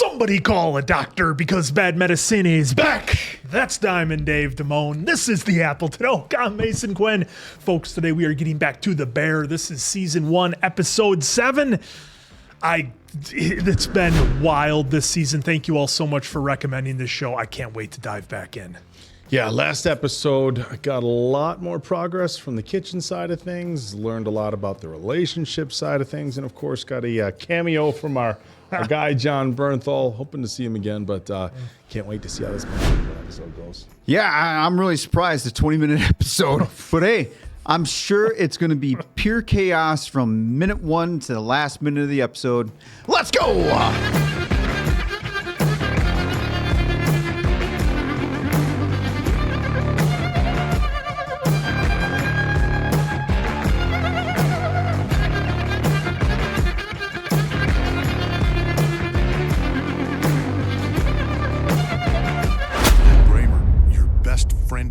Somebody call a doctor because bad medicine is back. That's Diamond Dave Damone. This is the Appleton Oak. I'm Mason Quinn. Folks, today we are getting back to The Bear. This is season 1, episode 7. It's been wild this season. Thank you all so much for recommending this show. I can't wait to dive back in. Yeah, last episode, I got a lot more progress from the kitchen side of things, learned a lot about the relationship side of things, and of course got a cameo from our guy, John Bernthal. Hoping to see him again, but can't wait to see how this episode goes. Yeah, I'm really surprised, the 20-minute episode. But hey, I'm sure it's going to be pure chaos from minute 1 to the last minute of the episode. Let's go!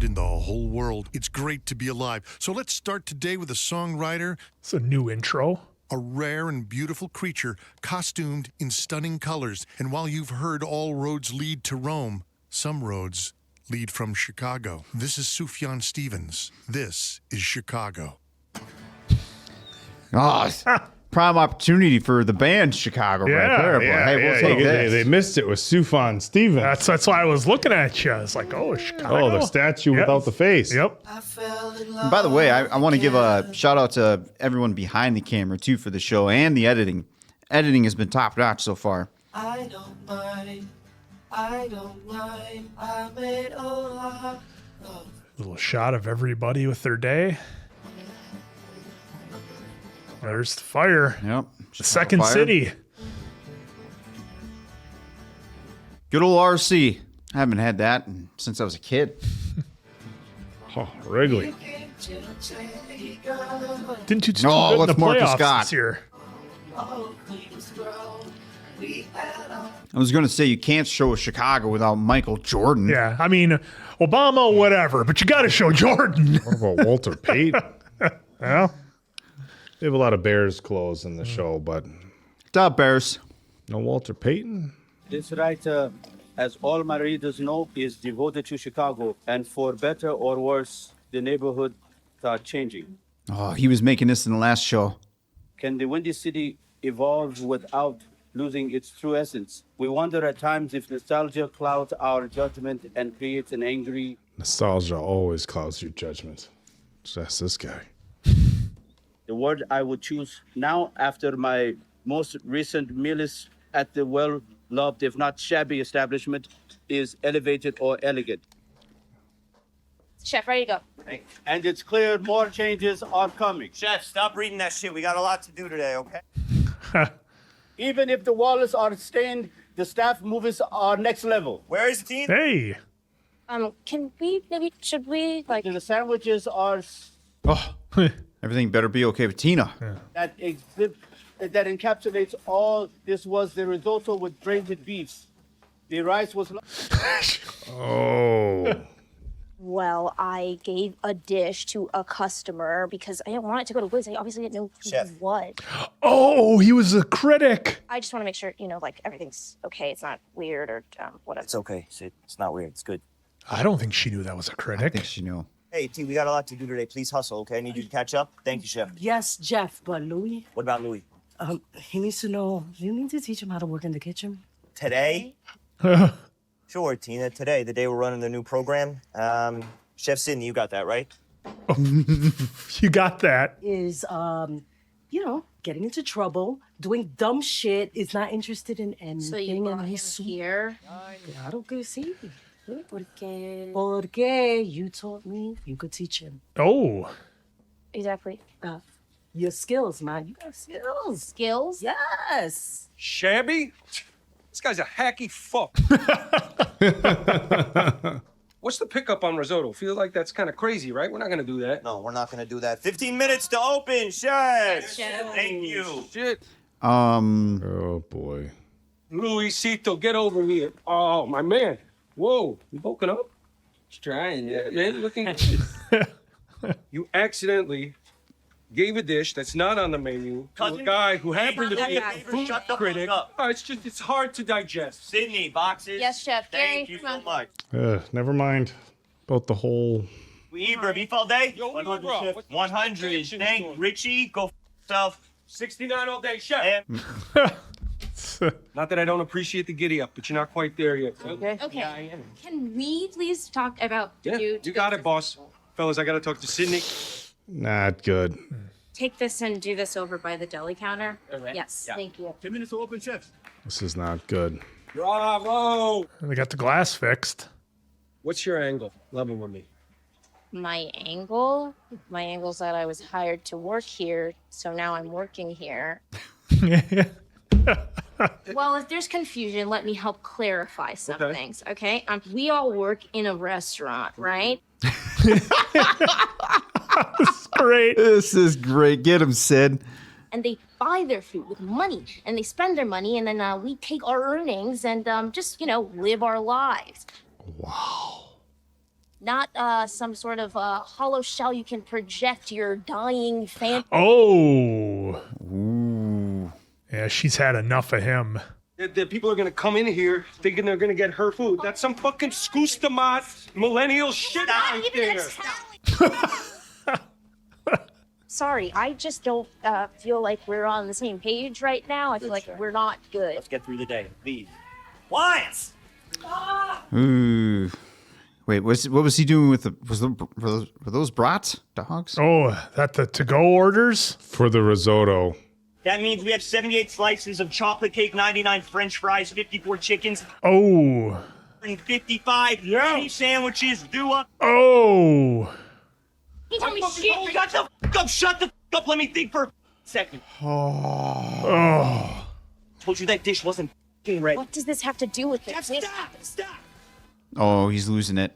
In the whole world. It's great to be alive. So let's start today with a songwriter. It's a new intro. A rare and beautiful creature costumed in stunning colors. And while you've heard all roads lead to Rome, some roads lead from Chicago. This is Sufjan Stevens. This is Chicago. Prime opportunity for the band Chicago right there. But hey, we'll take this. They missed it with Sufjan Stevens. That's why I was looking at you. It's like, oh, Chicago. Oh, the statue without the face. Yep. And by the way, I want to give a shout out to everyone behind the camera too for the show and the editing. Editing has been top notch so far. I don't mind. I made a lot of. Little shot of everybody with their day. There's the fire. Yep. The second fire. city. Good old RC. I haven't had that since I was a kid. Oh, Wrigley. Didn't you do No, good in let's the Marcus playoffs Scott. this year? I was going to say you can't show Chicago without Michael Jordan. Yeah, I mean, Obama, whatever, but you got to show Jordan. What about Walter Payton? Well, They have a lot of Bears clothes in the show, but Stop, Bears. no Walter Payton? This writer, as all my readers know, is devoted to Chicago, and for better or worse, the neighborhoods are changing. Oh, he was making this in the last show. Can the Windy City evolve without losing its true essence? We wonder at times if nostalgia clouds our judgment and creates an angry... Nostalgia always clouds your judgment. That's this guy. The word I would choose now after my most recent meals at the well-loved, if not shabby establishment, is elevated or elegant. Chef, ready to go. And it's clear more changes are coming. Chef, stop reading that shit. We got a lot to do today, okay? Even if the walls are stained, the staff moves are next level. Where is the team? hey. Should we, like... The sandwiches are Oh, everything better be okay with Tina. that encapsulates all. This was the risotto with braided beefs. The rice was... Oh. Well, I gave a dish to a customer because I didn't want it to go to waste. I obviously didn't know who Chef. what. Oh, he was a critic. I just want to make sure, like, everything's okay. It's not weird or whatever. It's okay, Sid. It's not weird. It's good. I don't think she knew that was a I critic. think she knew. Hey, T, we got a lot to do today. Please hustle, okay? I need you to catch up. Thank you, Chef. Yes, Jeff, but Louis, What about Louis? he needs to know. You need to teach him how to work in the kitchen. Today? Sure, Tina. Today, the day we're running the new program. Chef Sidney, you got that, right? You got that. Is getting into trouble, doing dumb shit, is not interested in anything. So you brought and him here? Claro que sí. Porque... You taught me you could teach him. Oh, Exactly. Your skills, man. You got skills. Skills? Yes. Shabby? This guy's a hacky fuck. What's the pickup on risotto? Feel like that's kind of crazy, right? We're not gonna do that. No, we're not going to do that. 15 minutes to open, Chef! Thank you. Shit. Oh, boy. Luisito, get over here. Oh, my man. Whoa, you woken up? Just trying, yeah. Man, looking good. You accidentally gave a dish that's not on the menu to a guy who happened to be a food Shut the critic. fuck up. It's hard to digest. Sydney, boxes. Yes, Chef. Thank Gary, you come so on. much. Never mind about the whole. We eat for a beef all day? Yo, 100, bro, chef. what's the 100. extension Thank doing? Richie. Go yourself. 69 all day, chef. And Not that I don't appreciate the giddy up, but you're not quite there yet. Okay. Can we please talk about Yeah, you got it, boss. Fellas, I gotta talk to Sydney. Not good. take this and do this over by the deli counter? Yes, Yeah. thank you. 10 minutes to open, chefs. This is not good. Bravo! And they got the glass fixed. What's your angle? Level with me. My angle? My angle's that I was hired to work here, so now I'm working here. Well, if there's confusion, let me help clarify some things, okay? We all work in a restaurant, right? Great. This is great. Get him, Sid. And they buy their food with money, and they spend their money, and then we take our earnings and just, live our lives. Wow. Not some sort of hollow shell you can project your dying fantasy. Oh. Ooh. Yeah, she's had enough of him. The people are gonna come in here thinking they're gonna get her food. That's some fucking scoostamat millennial shit out there. Sorry, I just don't feel like we're on the same page right now. I feel like we're not good. Let's get through the day, please. Quiet! Ooh. Wait, what was he doing with were those brats? Dogs? Oh, that the to-go orders? For the risotto. That means we have 78 slices of chocolate cake, 99 French fries, 54 chickens, Oh. and 55 cheese sandwiches. Do up. Oh. You tell me shit. Shut the f up! Shut the f up! Let me think for a second. Oh. Told you that dish wasn't f***ing ready. What does this have to do with it? Stop! Oh, he's losing it.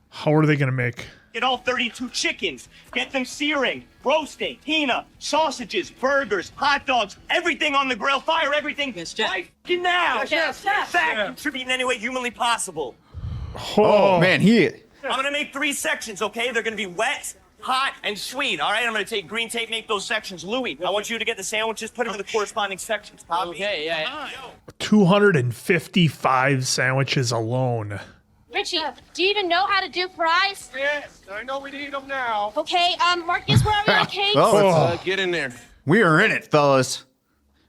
How are they going to make? Get all 32 chickens. Get them searing, roasting, pina, sausages, burgers, hot dogs, everything on the grill. Fire everything right f***ing now. In fact, contribute in any way humanly possible. Oh, man, I'm gonna make 3 sections, okay? They're gonna be wet, hot, and sweet. All right, I'm gonna take green tape, make those sections. Louis, I want you to get the sandwiches, put them in the corresponding sections. Poppy. Okay, yeah. 255 sandwiches alone. Richie, do you even know how to do fries? Yes, I know we need them now. Okay, Marcus, where are we on cakes? Well, Get in there. we are in it, fellas.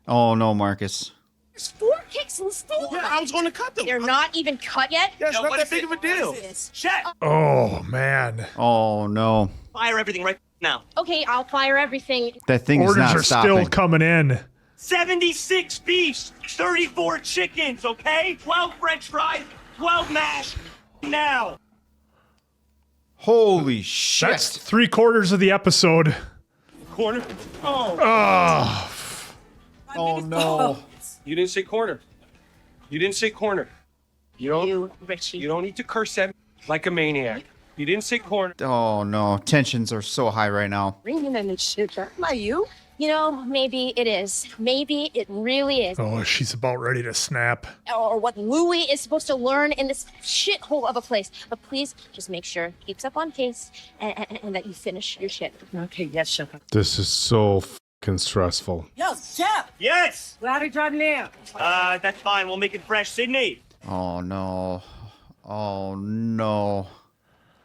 Oh, no, Marcus. There's 4 cakes in the store. Yeah, I was going to cut them. They're not even cut yet? That's not that big of a deal. Check. Oh, man. Oh, no. Fire everything right now. Okay, I'll fire everything. That thing is Orders not are stopping. still coming in. 76 beefs, 34 chickens, okay? 12 French fries, 12 mash. Now. Holy shit. That's 3/4 of the episode. Corner. Oh. Oh, no. You didn't say corner. You didn't say corner. You Richie. don't need to curse at me like a maniac. You didn't say corner. Oh, no. Tensions are so high right now. Bringing in the shit. Not you. Maybe it is. Maybe it really is. Oh, she's about ready to snap. Or what Louis is supposed to learn in this shithole of a place. But please, just make sure he keeps up on pace and that you finish your shit. Okay, yes, chef. This is so fucking stressful. Yo, chef! Yes. Louder done now. That's fine. We'll make it fresh. Sydney. Oh, no. Oh, no.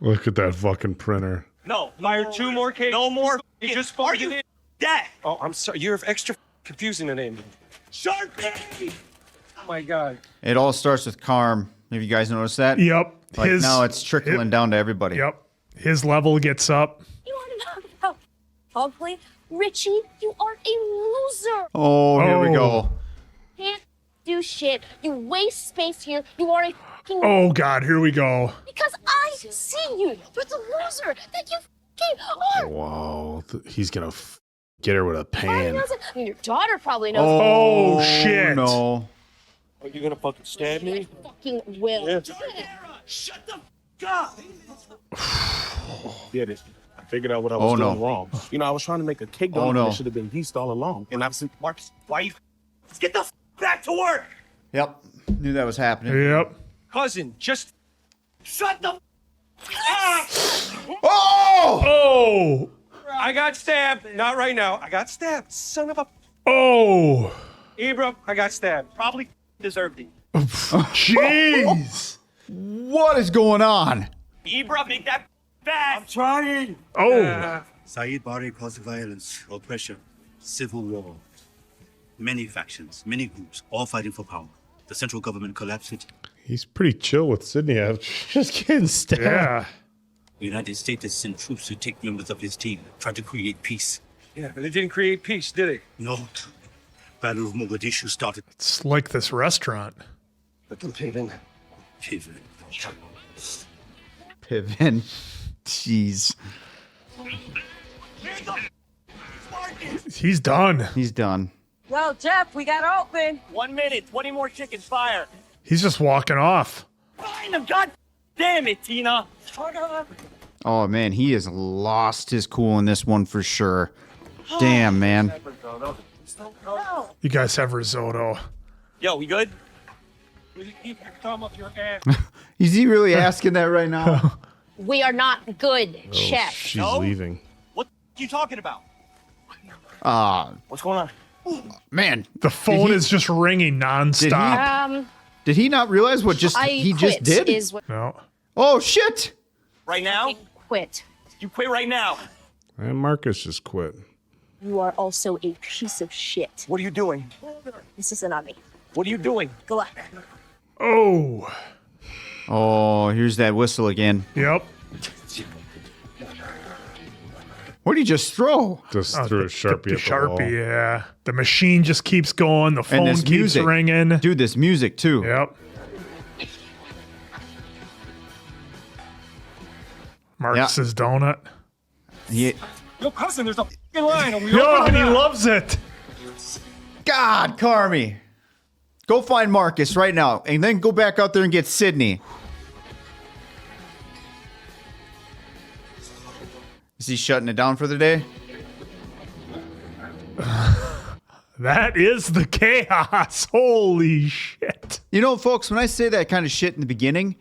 Look at that fucking printer. No. Fire 2 more cakes. No more. You just Are farted you in. dead? Oh, I'm sorry. You're extra confusing the name. Sharpie. Oh my God. It all starts with Carm. Have you guys noticed that? Yep. Like, now it's trickling down to everybody. Yep. His level gets up. You want to know how ugly? Richie, you are a loser. Oh, here we Oh. go. Can't do shit. You waste space here. You are a fucking Oh, God. Here we go. because I see you. You're the loser that you fucking are. Wow. He's going to get her with a Everybody pan. knows it. I mean, your daughter probably knows. Oh, shit. No. Are you gonna fucking stab me? Fucking will. Yeah. Shut the f up. Get it. I figured out what I was Oh, no. doing wrong. I was trying to make a cake Oh, dough no. that should have been yeast all along. And I've seen Marcus, why are you? Let's get the f back to work. Yep. Knew that was happening. Yep. Cousin, just Shut the f up. Oh! Oh. I got stabbed. Not right now. I got stabbed. Son of a... Oh. Ibra, I got stabbed. Probably deserved it. Jeez. What is going on? Ibra, make that fast. I'm trying. Oh. Saeed Bari caused violence, oppression, civil war. Many factions, many groups, all fighting for power. The central government collapsed. He's pretty chill with Sydney after just getting stabbed. Yeah. The United States has sent troops to take members of his team, trying to create peace. Yeah, but it didn't create peace, did it? No. Battle of Mogadishu started. It's like this restaurant. Piven. Piven. Jeez. He's done. He's done. Yo, Jeff, we got open. 1 minute, 20 more chickens, fire. He's just walking off. Find them, god damn it, Tina. Oh, man, he has lost his cool in this one for sure. Damn, man. You guys have risotto. Yo, we good? Keep your thumb up your ass. Is he really asking that right now? We are not good, chef. She's leaving. What are you talking about? What's going on? Man. The phone is just ringing nonstop. Did he not realize what he just did? No. Oh, shit. Right now? Quit. You quit right now. And Marcus just quit. You are also a piece of shit. What are you doing? This isn't on me. What are you doing? Good luck. Oh. Oh, here's that whistle again. Yep. What did he just throw? Just threw a Sharpie The at the wall. Sharpie, yeah. The machine just keeps going. The phone this keeps music. ringing. Dude, this music too. Yep. Marcus's donut. Yeah. Yo, cousin, there's a fucking line. Are we Yo, open and or he not? loves it. God, Carmy. Go find Marcus right now and then go back out there and get Sydney. Is he shutting it down for the day? That is the chaos. Holy shit. You know, folks, when I say that kind of shit in the beginning,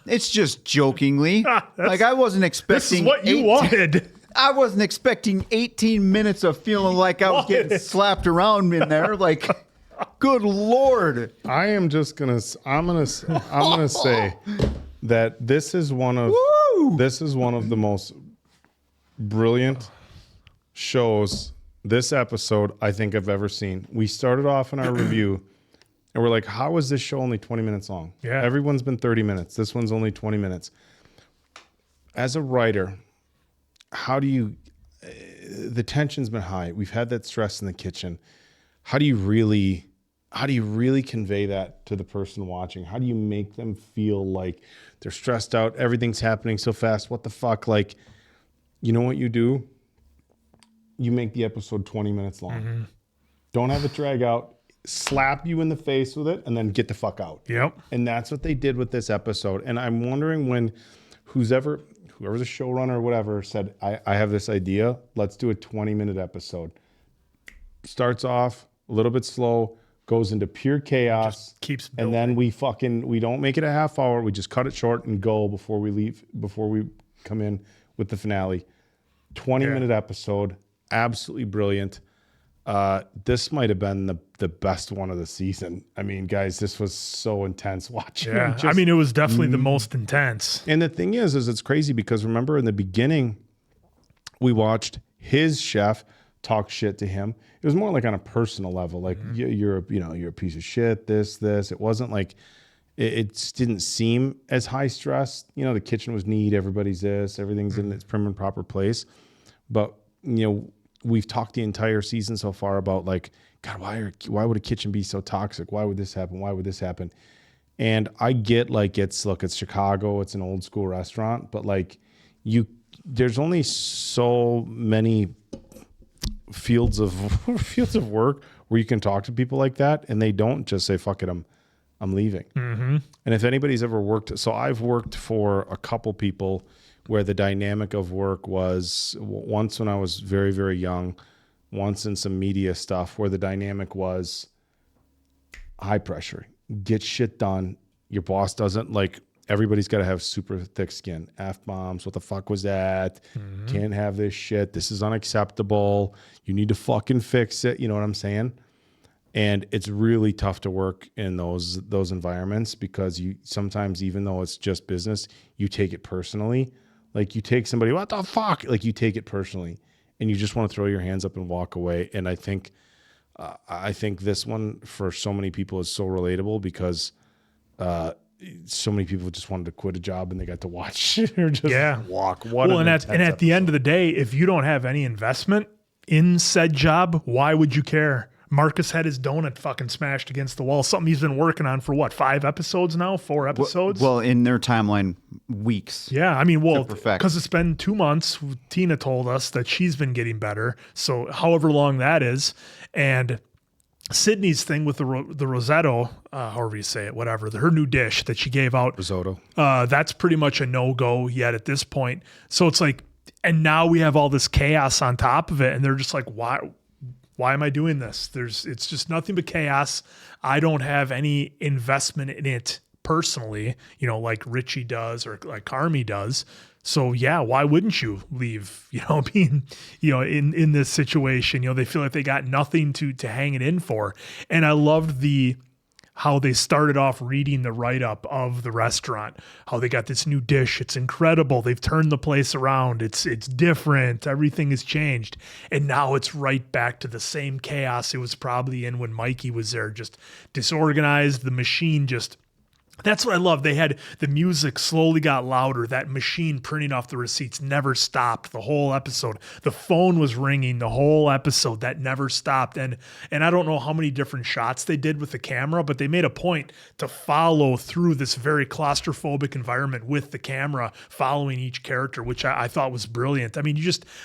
it's just jokingly. Like I wasn't expecting. This is what you wanted. I wasn't expecting 18 minutes of feeling like I was getting slapped around in there. Like, good Lord. I am just gonna. I'm gonna say that this is one of the most brilliant shows. This episode I think I've ever seen. We started off in our review, and we're like, "How is this show only 20 minutes long?" Yeah, everyone's been 30 minutes. This one's only 20 minutes. As a writer, how do you? The tension's been high. We've had that stress in the kitchen. How do you really convey that to the person watching? How do you make them feel like they're stressed out? Everything's happening so fast. What the fuck? Like, you know what you do? You make the episode 20 minutes long. Mm-hmm. Don't have it drag out. Slap you in the face with it and then get the fuck out. Yep. And that's what they did with this episode. And I'm wondering when whoever's a showrunner or whatever said, I have this idea. Let's do a 20-minute episode. Starts off a little bit slow, goes into pure chaos. Just keeps building. And then we don't make it a half hour. We just cut it short and go before we leave, before we come in with the finale. 20-minute episode. Absolutely brilliant. This might have been the best one of the season. I mean, guys, this was so intense watching. Yeah, I mean, it was definitely the most intense. And the thing is it's crazy because remember in the beginning, we watched his chef talk shit to him. It was more like on a personal level, like you're a piece of shit. This. It wasn't like it didn't seem as high stress. You know, the kitchen was neat. Everybody's this. Everything's in its prim and proper place. But we've talked the entire season so far about like, God, why would a kitchen be so toxic? Why would this happen? Why would this happen? And I get like it's Chicago, it's an old school restaurant, but like there's only so many fields of work where you can talk to people like that, and they don't just say fuck it, I'm leaving. Mm-hmm. And if anybody's ever worked, so I've worked for a couple people where the dynamic of work was once when I was very, very young, once in some media stuff where the dynamic was high pressure, get shit done. Your boss doesn't like, everybody's got to have super thick skin. F-bombs, what the fuck was that? Can't have this shit. This is unacceptable. You need to fucking fix it. You know what I'm saying? And it's really tough to work in those environments because you sometimes, even though it's just business, you take it personally. Like you take somebody, what the fuck? Like you take it personally and you just want to throw your hands up and walk away. And I think this one for so many people is so relatable because so many people just wanted to quit a job and they got to watch or just walk. And at the end of the day, if you don't have any investment in said job, why would you care? Marcus had his donut fucking smashed against the wall. Something he's been working on for what, 4 episodes? Well, in their timeline, weeks. Yeah, I mean, because it's been 2 months. Tina told us that she's been getting better. So however long that is. And Sydney's thing with the Rosetto, however you say it, whatever, her new dish that she gave out. Risotto. That's pretty much a no-go yet at this point. So it's like, and now we have all this chaos on top of it. And they're just like, why am I doing this? It's just nothing but chaos. I don't have any investment in it personally, like Richie does or like Carmy does. So yeah, why wouldn't you leave, being, in this situation, they feel like they got nothing to hang it in for. And I loved how they started off reading the write-up of the restaurant, how they got this new dish. It's incredible. They've turned the place around. It's different. Everything has changed. And now it's right back to the same chaos it was probably in when Mikey was there, just disorganized. The machine that's what I love. They had the music slowly got louder. That machine printing off the receipts never stopped the whole episode. The phone was ringing the whole episode. That never stopped. And I don't know how many different shots they did with the camera, but they made a point to follow through this very claustrophobic environment with the camera following each character, which I thought was brilliant. I mean,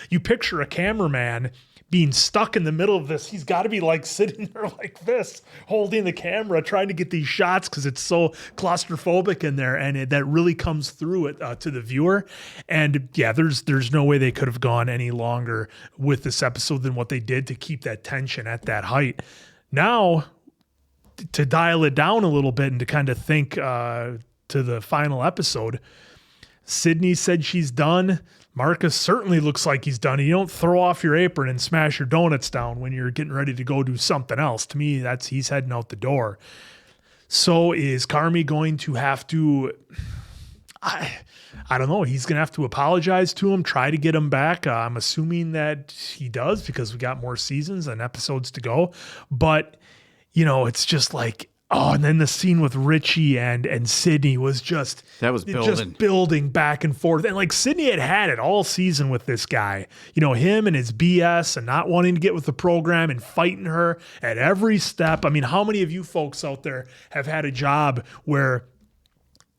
you picture a cameraman being stuck in the middle of this. He's got to be like sitting there like this, holding the camera, trying to get these shots because it's so claustrophobic in there, and that really comes through it to the viewer. And yeah, there's no way they could have gone any longer with this episode than what they did to keep that tension at that height. Now, to dial it down a little bit and to kind of think to the final episode, Sydney said she's done. Marcus certainly looks like he's done. You don't throw off your apron and smash your donuts down when you're getting ready to go do something else. To me, he's heading out the door. So is Carmy going to have to, I don't know, he's going to have to apologize to him, try to get him back. I'm assuming that he does because we got more seasons and episodes to go. But, it's just like, oh, and then the scene with Richie and Sydney was just building back and forth. And like Sydney had it all season with this guy, him and his BS and not wanting to get with the program and fighting her at every step. I mean, how many of you folks out there have had a job where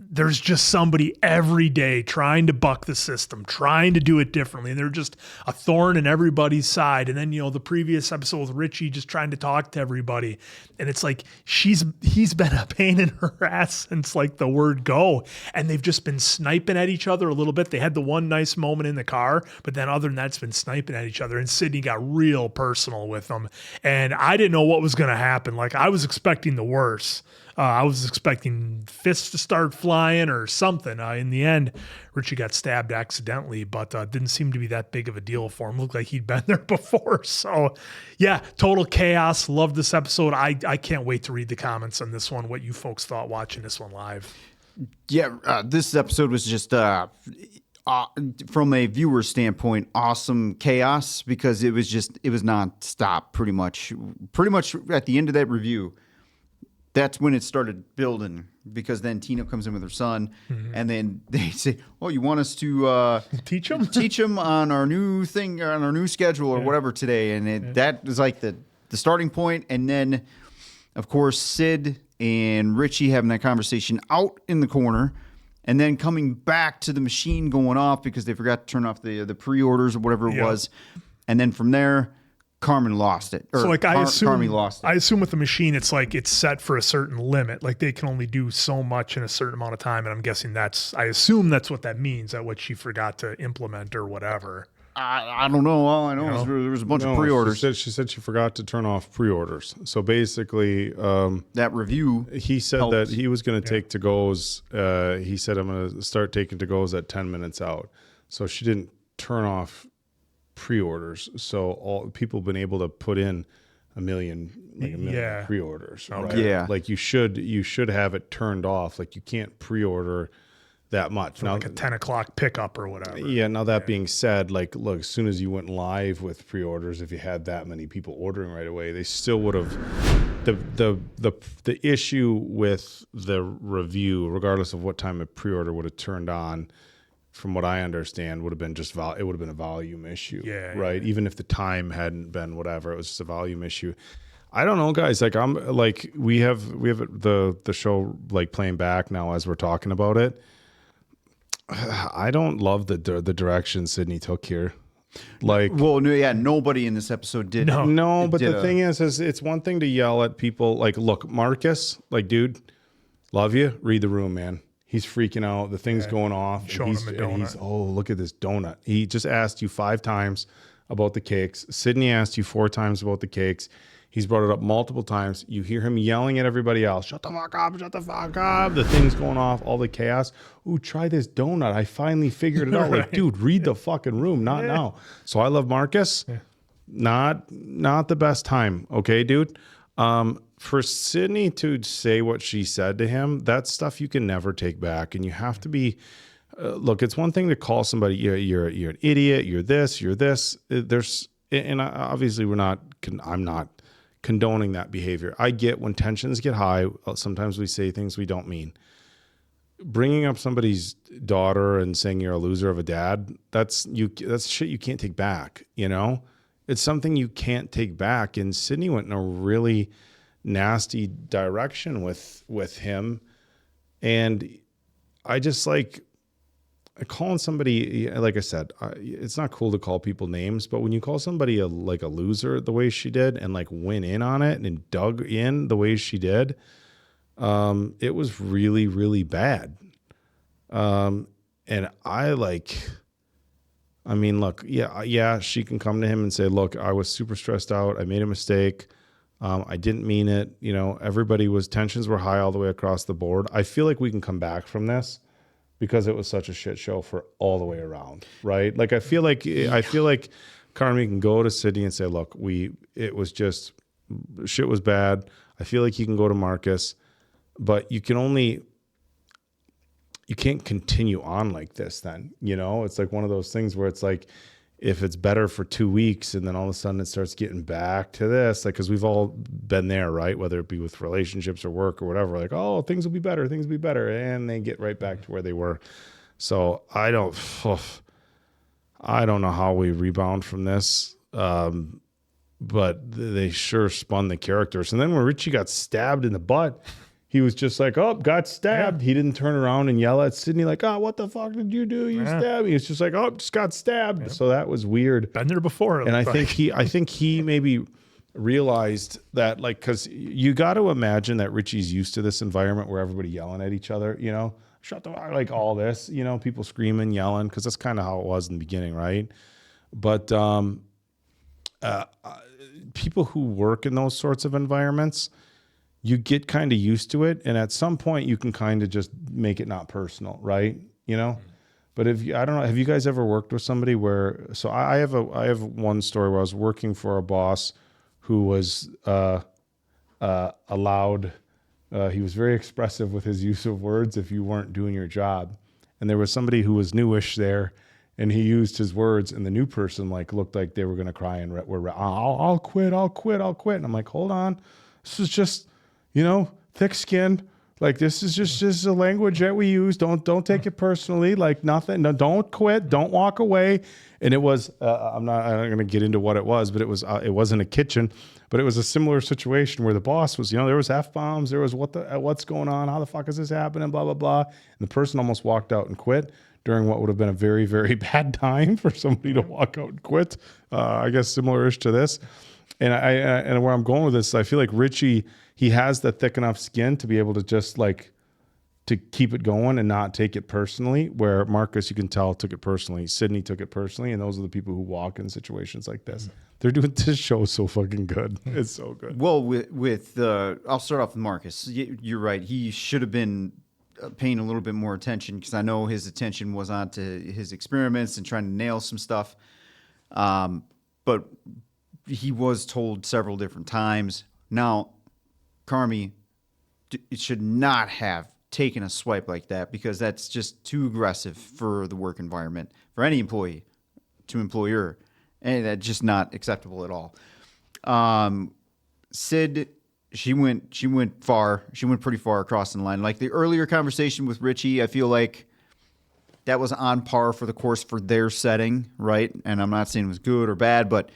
there's just somebody every day trying to buck the system, trying to do it differently, and they're just a thorn in everybody's side? And then, the previous episode with Richie just trying to talk to everybody. And it's like he's been a pain in her ass since like the word go. And they've just been sniping at each other a little bit. They had the one nice moment in the car, but then other than that, it's been sniping at each other. And Sydney got real personal with them. And I didn't know what was going to happen. Like I was expecting the worst. I was expecting fists to start flying or something. In the end, Richie got stabbed accidentally, but didn't seem to be that big of a deal for him. Looked like he'd been there before. So, yeah, total chaos. Loved this episode. I can't wait to read the comments on this one, what you folks thought watching this one live. Yeah, this episode was just, from a viewer standpoint, awesome chaos because it was nonstop pretty much. Pretty much at the end of that review, that's when it started building because then Tina comes in with her son and then they say, oh, you want us to teach him on our new thing, on our new schedule or whatever today. And that was like the starting point. And then, of course, Sid and Richie having that conversation out in the corner and then coming back to the machine going off because they forgot to turn off the pre-orders or whatever it was. And then from there, Carmen lost it. So like Carmy lost it. I assume with the machine, it's like it's set for a certain limit. Like they can only do so much in a certain amount of time. And I'm guessing I assume that's what that means, that what she forgot to implement or whatever. I don't know. All I know is there was a bunch of pre-orders. She said she forgot to turn off pre-orders. So basically, that review. He said helped. that he was going to take to-goes. He said, I'm going to start taking to-goes at 10 minutes out. So she didn't turn off pre-orders. So all people have been able to put in a million pre-orders. Right? Yeah. Like you should have it turned off. Like you can't pre-order that much. For now, like a 10 o'clock pickup or whatever. Yeah. Now that being said, like, look, as soon as you went live with pre-orders, if you had that many people ordering right away, they still would have the issue with the review, regardless of what time a pre-order would have turned on, from what I understand, would have been just it would have been a volume issue. Right. Yeah. Even if the time hadn't been whatever, it was just a volume issue. I don't know, guys. Like we have the show like playing back now as we're talking about it. I don't love the direction Sydney took here. Like, well, no, yeah, nobody in this episode did. No, but the thing is it's one thing to yell at people. Like, look, Marcus, like, dude, love you. Read the room, man. He's freaking out. The thing's going off. Showing him a donut. Oh, look at this donut. He just asked you 5 times about the cakes. Sydney asked you 4 times about the cakes. He's brought it up multiple times. You hear him yelling at everybody else. Shut the fuck up. Shut the fuck up. The thing's going off. All the chaos. Ooh, try this donut. I finally figured it out. Like, dude, read the fucking room. Not now. So I love Marcus. Yeah. Not the best time. Okay, dude? For Sydney to say what she said to him, that's stuff you can never take back. And you have to be... look, it's one thing to call somebody, you're an idiot. You're this. And obviously I'm not condoning that behavior. I get when tensions get high, sometimes we say things we don't mean. Bringing up somebody's daughter and saying you're a loser of a dad, that's shit you can't take back, you know? It's something you can't take back. And Sydney went in a really nasty direction with him. And I just calling somebody, like I said, it's not cool to call people names, but when you call somebody a loser the way she did and like went in on it and dug in the way she did, it was really, really bad. And look, she can come to him and say, look, I was super stressed out. I made a mistake. I didn't mean it. You know, tensions were high all the way across the board. I feel like we can come back from this, because it was such a shit show for all the way around, right? Like I feel like Carmy can go to Sydney and say, "Look, it was just shit was bad." I feel like you can go to Marcus, but you can't continue on like this. Then it's like one of those things where it's like, if it's better for 2 weeks and then all of a sudden it starts getting back to this, like, because we've all been there, right? Whether it be with relationships or work or whatever, like, oh, things will be better, and they get right back to where they were. So I don't know how we rebound from this, but they sure spun the characters. And then when Richie got stabbed in the butt, he was just like, oh, got stabbed. Yeah. He didn't turn around and yell at Sydney like, oh, what the fuck did you do? You stabbed me. He was just like, oh, just got stabbed. Yeah. So that was weird. Been there before. And I think he maybe realized that, like, because you got to imagine that Richie's used to this environment where everybody yelling at each other, shut the fuck, like all this, people screaming, yelling, because that's kind of how it was in the beginning, right? But people who work in those sorts of environments, you get kind of used to it, and at some point you can kind of just make it not personal, right? But I don't know, have you guys ever worked with somebody where? So I have one story where I was working for a boss who was allowed. He was very expressive with his use of words if you weren't doing your job, and there was somebody who was newish there, and he used his words, and the new person looked like they were going to cry and I'll quit, and I'm like, hold on, this is just. Thick skin. Like, this is just a language that we use. Don't take it personally. Like, nothing. No, don't quit. Don't walk away. And it was. I'm not going to get into what it was, but it was. It wasn't a kitchen, but it was a similar situation where the boss was. There was F-bombs. There was what's going on? How the fuck is this happening? Blah blah blah. And the person almost walked out and quit during what would have been a very, very bad time for somebody to walk out and quit. I guess similar-ish to this. And where I'm going with this, I feel like Richie. He has the thick enough skin to be able to just to keep it going and not take it personally, where Marcus, you can tell, took it personally. Sydney took it personally, and those are the people who walk in situations like this. They're doing this show so fucking good. It's so good. Well, I'll start off with Marcus. You're right. He should have been paying a little bit more attention, because I know his attention was on to his experiments and trying to nail some stuff. But he was told several different times. Now, Carmy should not have taken a swipe like that, because that's just too aggressive for the work environment, for any employee to employer, and that's just not acceptable at all. Sid, she went far. She went pretty far across the line. Like the earlier conversation with Richie, I feel like that was on par for the course for their setting, right? And I'm not saying it was good or bad, but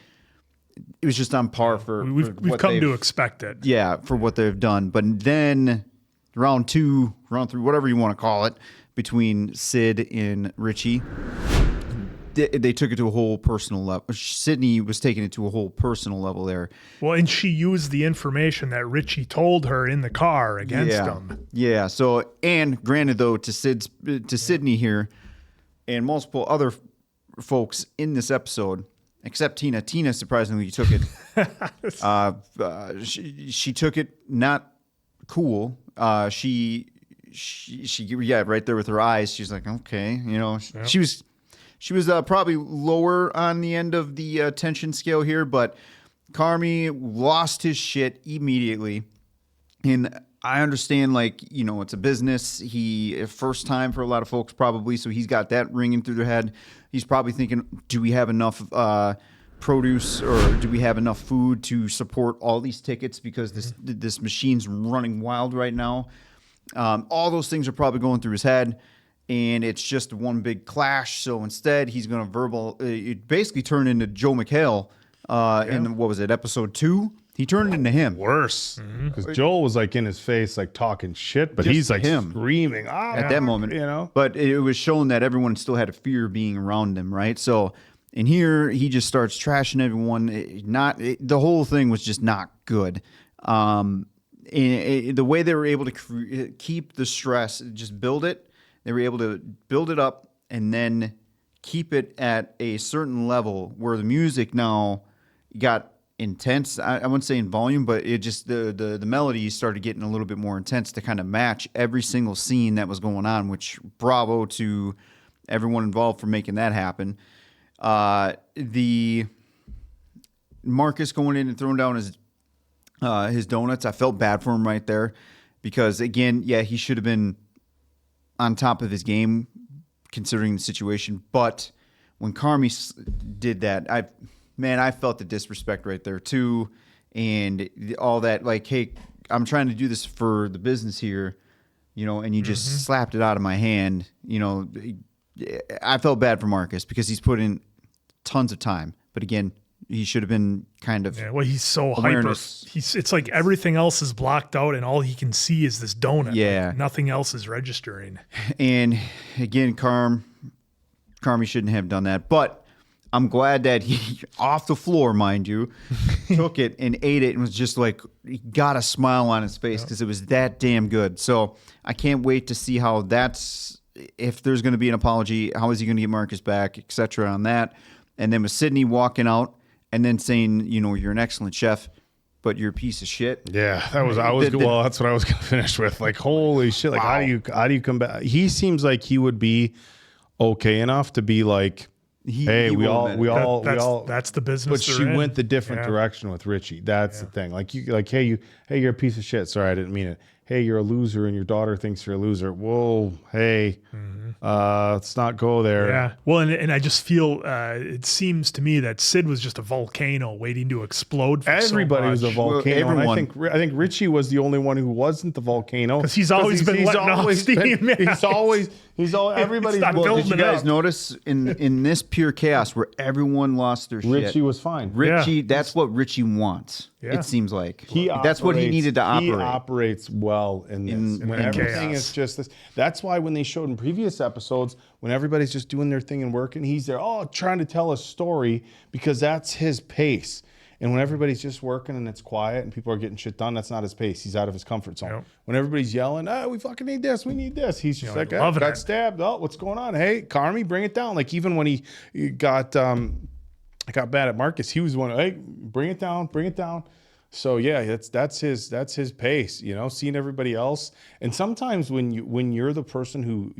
it was just on par for we've come to expect it. Yeah, for what they've done. But then round 2, round 3, whatever you want to call it, between Sid and Richie, they took it to a whole personal level. Sydney was taking it to a whole personal level there. Well, and she used the information that Richie told her in the car against him. Yeah. So, and granted though, to Sydney here, and multiple other folks in this episode, except Tina. Tina surprisingly took it. She took it not cool. She right there with her eyes. She's like, okay, She was probably lower on the end of the attention scale here, but Carmy lost his shit immediately. And I understand, it's a business. First time for a lot of folks probably, so he's got that ringing through their head. He's probably thinking, do we have enough produce, or do we have enough food to support all these tickets, because this machine's running wild right now. All those things are probably going through his head. And it's just one big clash. So instead, he's going to it basically turned into Joe McHale in, what was it, episode 2? He turned into him. Worse. Because Joel was in his face, talking shit, but Just he's him. screaming. At that moment. But it was shown that everyone still had a fear of being around him, right? So in here, he just starts trashing everyone. The whole thing was just not good. The way they were able to keep the stress, just build it. They were able to build it up and then keep it at a certain level where the music now got intense. I wouldn't say in volume, but it just the melody started getting a little bit more intense to kind of match every single scene that was going on, which bravo to everyone involved for making that happen. The Marcus going in and throwing down his donuts, I felt bad for him right there, because again, yeah, he should have been on top of his game considering the situation. But when Carmy did that, I felt the disrespect right there too. And all that, hey, I'm trying to do this for the business here, and you just slapped it out of my hand. I felt bad for Marcus because he's put in tons of time. But again, he should have been kind of he's so awareness. hyper. It's like everything else is blocked out, and all he can see is this donut. Yeah, nothing else is registering. And again, Carmy shouldn't have done that. But I'm glad that he, off the floor, mind you, took it and ate it, and was just he got a smile on his face because it was that damn good. So I can't wait to see how if there's going to be an apology, how is he going to get Marcus back, etc. on that. And then with Sydney walking out and then saying, you're an excellent chef, but you're a piece of shit. Yeah, that's what I was going to finish with. Holy shit! Wow. How do you come back? He seems like he would be okay enough to be hey, we all. That's the business. But she went the different direction with Richie. That's the thing. Hey, you're a piece of shit. Sorry, I didn't mean it. Hey, you're a loser, and your daughter thinks you're a loser. Whoa, hey, let's not go there. Yeah. Well, and I just feel it seems to me that Sid was just a volcano waiting to explode. Everybody was a volcano. Well, and I think Richie was the only one who wasn't the volcano, because he's always been letting off steam. He's everybody. Did you guys notice in this pure chaos where everyone lost their shit? Richie was fine. That's what Richie wants. Yeah. It seems like that's what he needed to operate. He operates well in this. When everything is just this. That's why when they showed in previous episodes, when everybody's just doing their thing and working, he's there, trying to tell a story, because that's his pace. And when everybody's just working and it's quiet and people are getting shit done, that's not his pace. He's out of his comfort zone. Yep. When everybody's yelling, we fucking need this, we need this, he's just like, loving got it. stabbed. Oh, what's going on? Hey, Carmy, bring it down. Like even when he got bad at Marcus, he was the one, hey, bring it down. So yeah, that's his pace, seeing everybody else. And sometimes when you're the person who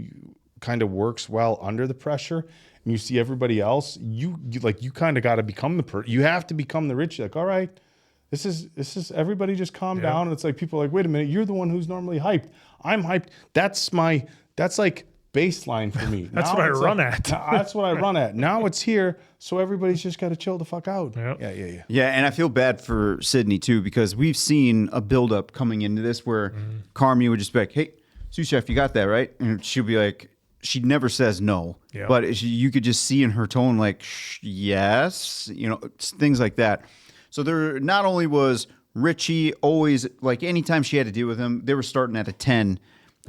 kind of works well under the pressure and you see everybody else, you kind of got to become you have to become the Richie. Like, all right, this is everybody just calm down. And it's like people are like, wait a minute, you're the one who's normally hyped. I'm hyped. That's like baseline for me. That's what I run at. That's what I run at. Now it's here, so everybody's just got to chill the fuck out. Yep. Yeah. Yeah, and I feel bad for Sydney too, because we've seen a buildup coming into this where Carmy would just be like, hey, sous chef, you got that, right? And she'll be like, she never says no, but you could just see in her tone like, yes, things like that. So there not only was Richie always, like anytime she had to deal with him, they were starting at a 10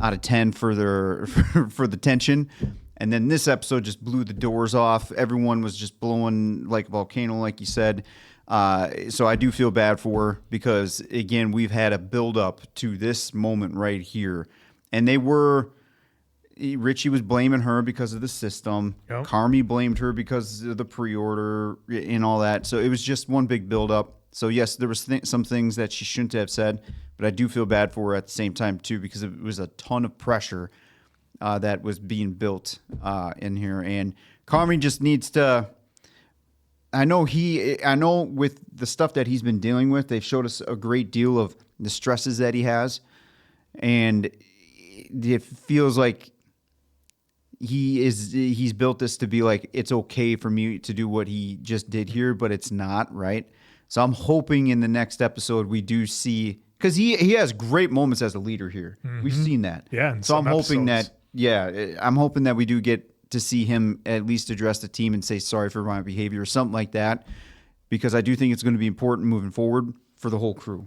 out of 10 for the tension. And then this episode just blew the doors off. Everyone was just blowing like a volcano, like you said. So I do feel bad for her because, again, we've had a build up to this moment right here. And Richie was blaming her because of the system. Yep. Carmy blamed her because of the pre-order and all that. So it was just one big build up. So yes, there was some things that she shouldn't have said, but I do feel bad for her at the same time too, because it was a ton of pressure that was being built in here. And Carmy just needs to. I know with the stuff that he's been dealing with, they've showed us a great deal of the stresses that he has, and it feels like he's built this to be like, it's okay for me to do what he just did here, but it's not, right? So I'm hoping in the next episode we do see, because he has great moments as a leader here. Mm-hmm. We've seen that. Yeah. So I'm hoping that we do get to see him at least address the team and say sorry for my behavior or something like that, because I do think it's going to be important moving forward for the whole crew.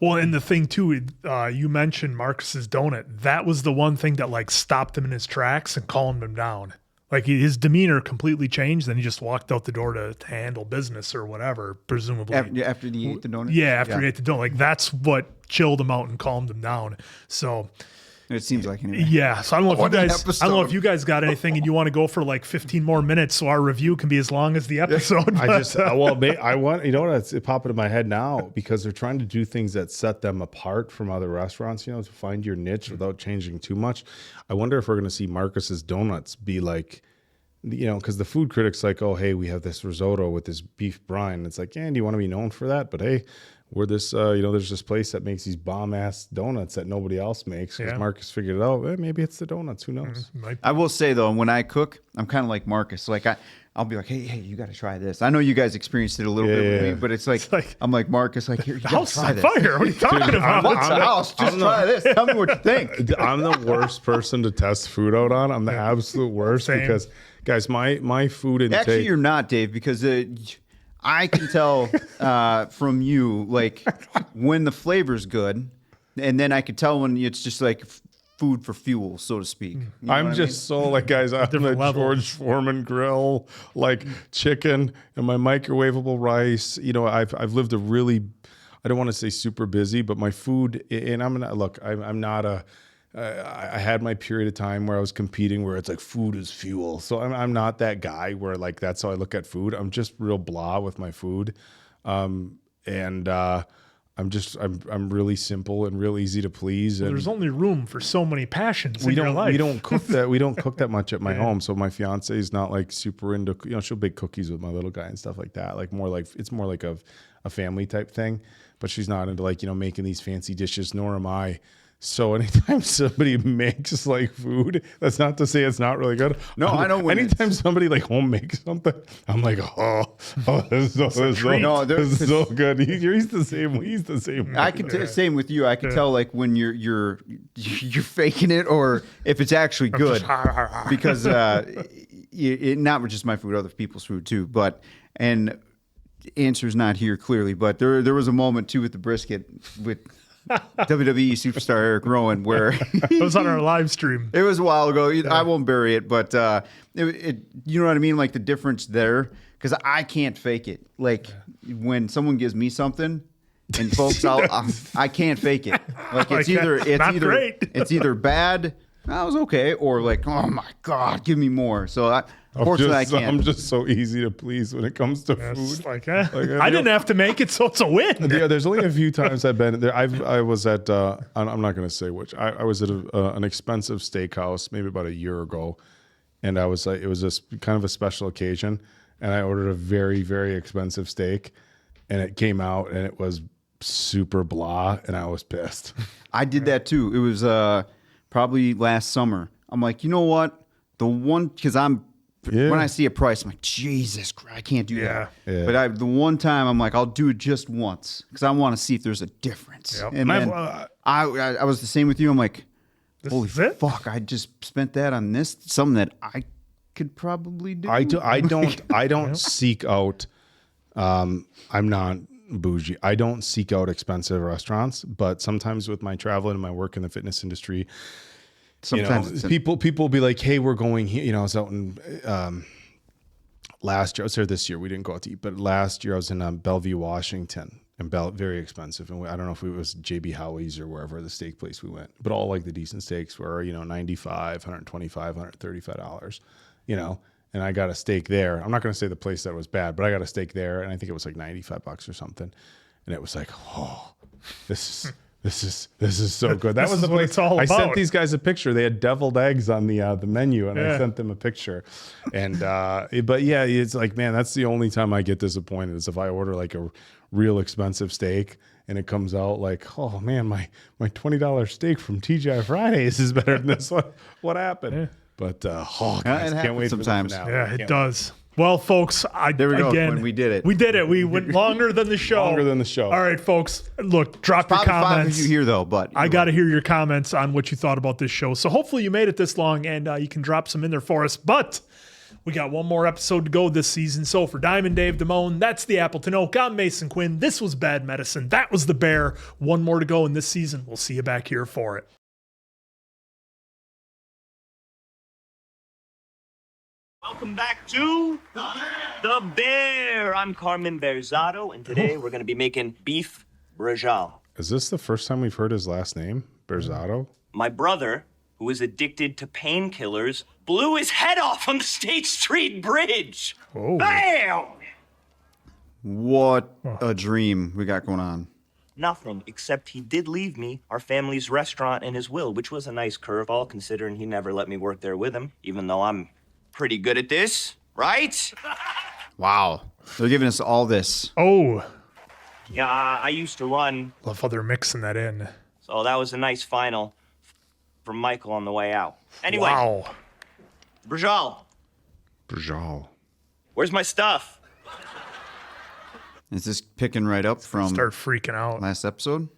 Well, and the thing too, you mentioned Marcus's donut. That was the one thing that like stopped him in his tracks and calmed him down. Like his demeanor completely changed. Then he just walked out the door to handle business or whatever, presumably. After he ate the donut? Yeah, after he ate the donut. Like that's what chilled him out and calmed him down. So it seems like anyway. Yeah. So I don't know if you guys got anything and you want to go for like 15 more minutes so our review can be as long as the episode. I want, it popped into my head now because they're trying to do things that set them apart from other restaurants, to find your niche without changing too much. I wonder if we're going to see Marcus's Donuts be like, because the food critics like, oh, hey, we have this risotto with this beef brine. It's like, yeah, do you want to be known for that? But hey, we're this, there's this place that makes these bomb-ass donuts that nobody else makes because Marcus figured it out. Maybe it's the donuts. Who knows? I will say, though, when I cook, I'm kind of like Marcus. Like, I'll be like, hey, you got to try this. I know you guys experienced it a little bit with me, but it's like I'm like, Marcus, like, here, you got to try this. Fire. What are you talking about? What's the house? Just try this. Tell me what you think. I'm the worst person to test food out on. I'm the absolute worst because, guys, my food intake. Actually, you're not, Dave, because I can tell from you, like, when the flavor's good, and then I can tell when it's just like food for fuel, so to speak. I'm just so like, guys, I'm the George Foreman grill, like chicken and my microwavable rice. I've lived a really, I don't want to say super busy, but my food, and I'm not I had my period of time where I was competing where it's like food is fuel. So I'm not that guy where like that's how I look at food. I'm just real blah with my food. I'm really simple and real easy to please. Well, and there's only room for so many passions in your life. We don't cook that much at my home. So my fiance is not like super into, she'll bake cookies with my little guy and stuff like that. It's more like a family type thing, but she's not into like, making these fancy dishes, nor am I. So anytime somebody makes like food, that's not to say it's not really good. No, I know. Anytime somebody like home makes something, I'm like, oh, this is so good. He's the same. He's the same. I can same with you. I can tell like when you're faking it or if it's actually good, because not just my food, other people's food too. But and the answer's not here clearly, but there was a moment too with the brisket with WWE superstar Eric Rowan, where it was on our live stream. It was a while ago. I won't bury it, but you know what I mean? Like the difference there, because I can't fake it. Like when someone gives me something, and folks, I can't fake it. Like it's either bad. That was okay, or like, oh my God, give me more. So fortunately, I can't. I'm just so easy to please when it comes to food. I didn't have to make it, so it's a win. Yeah, there's only a few times I've been there. I was at I'm not going to say which. I was at an expensive steakhouse maybe about a year ago, and I was like, it was kind of a special occasion, and I ordered a very, very expensive steak, and it came out and it was super blah, and I was pissed. I did that too. It was probably last summer. I'm like, you know what? Because when I see a price, I'm like, Jesus Christ, I can't do that. Yeah. But the one time I'm like, I'll do it just once because I want to see if there's a difference. Yep. And then I was the same with you. I'm like, holy fuck, I just spent that on this, something that I could probably do. I don't seek out, I'm not bougie. I don't seek out expensive restaurants, but sometimes with my travel and my work in the fitness industry, sometimes people will be like, hey, we're going here. I was out in last year. I was there this year. We didn't go out to eat, but last year I was in Bellevue, Washington, and very expensive. And I don't know if it was JB Howie's or wherever the steak place we went, but all like the decent steaks were, $95, $125, $135, and I got a steak there. I'm not going to say the place that was bad, but I got a steak there, and I think it was like $95 or something. And it was like, oh, this is so good. That was the place. It's all about. I sent these guys a picture. They had deviled eggs on the menu, and I sent them a picture. And but yeah, it's like, man, that's the only time I get disappointed is if I order like a real expensive steak and it comes out like, oh man, my $20 steak from TGI Fridays is better than this one. What happened? Yeah. But guys, can't wait sometimes. For the finale. Yeah, it does. Well, folks, there we go. Again, we did it. We did it. We went longer than the show. Longer than the show. All right, folks. Look, drop your comments. 5 of you here though, but I got to hear your comments on what you thought about this show. So hopefully you made it this long, and you can drop some in there for us. But we got one more episode to go this season. So for Diamond Dave Damone, that's the Appleton Oak. I'm Mason Quinn. This was Bad Medicine. That was the Bear. One more to go in this season. We'll see you back here for it. Welcome back to The Bear. I'm Carmen Berzado, and today we're going to be making beef brajal. Is this the first time we've heard his last name, Berzado? My brother, who is addicted to painkillers, blew his head off on the State Street Bridge. Oh. Bam! What a dream we got going on. Nothing, except he did leave me our family's restaurant in his will, which was a nice curveball, considering he never let me work there with him, even though I'm pretty good at this, right? Wow. They're giving us all this. Oh. Yeah, I used to run. Love how they're mixing that in. So that was a nice final from Michael on the way out. Anyway. Wow. Brajal. Where's my stuff? Is this picking right up from start freaking out last episode?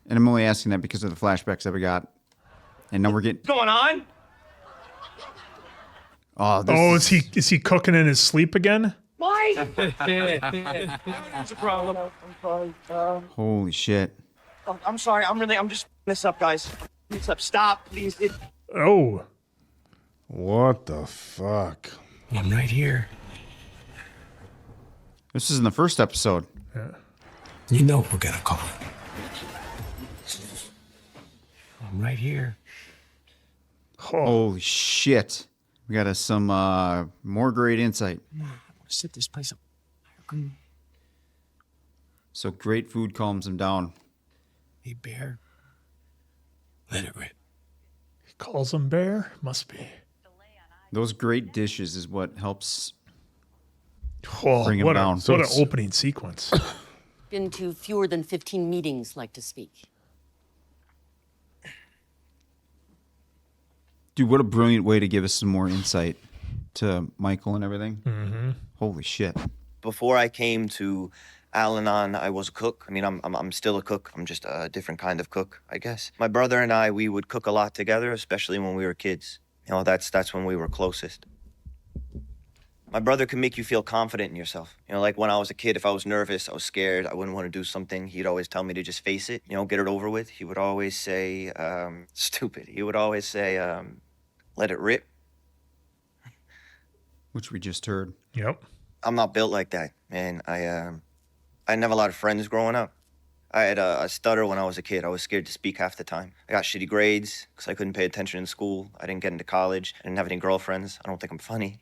And I'm only asking that because of the flashbacks that we got. And now we're getting... What's going on? Oh, is he cooking in his sleep again? Why? What's the problem? I'm sorry. Holy shit. Oh, I'm sorry. I'm just this up, guys. This up. Stop, please. Oh. What the fuck? I'm right here. This is in the first episode. Yeah. You know we're gonna call. I'm right here. Oh. Holy shit. We got some more great insight. Set this place up. So great food calms him down. Hey, Bear. Let it rip. He calls him Bear? Must be. Those great dishes is what helps bring him down. So what an opening sequence. Been to fewer than 15 meetings, like to speak. Dude, what a brilliant way to give us some more insight to Michael and everything. Mm-hmm. Holy shit. Before I came to Al-Anon, I was a cook. I mean, I'm still a cook. I'm just a different kind of cook, I guess. My brother and I, we would cook a lot together, especially when we were kids. You know, that's when we were closest. My brother can make you feel confident in yourself. You know, like when I was a kid, if I was nervous, I was scared, I wouldn't want to do something, he'd always tell me to just face it, you know, get it over with. He would always say, stupid. He would always say, let it rip. Which we just heard. Yep. I'm not built like that, man. I didn't have a lot of friends growing up. I had a stutter when I was a kid. I was scared to speak half the time. I got shitty grades because I couldn't pay attention in school. I didn't get into college. I didn't have any girlfriends. I don't think I'm funny.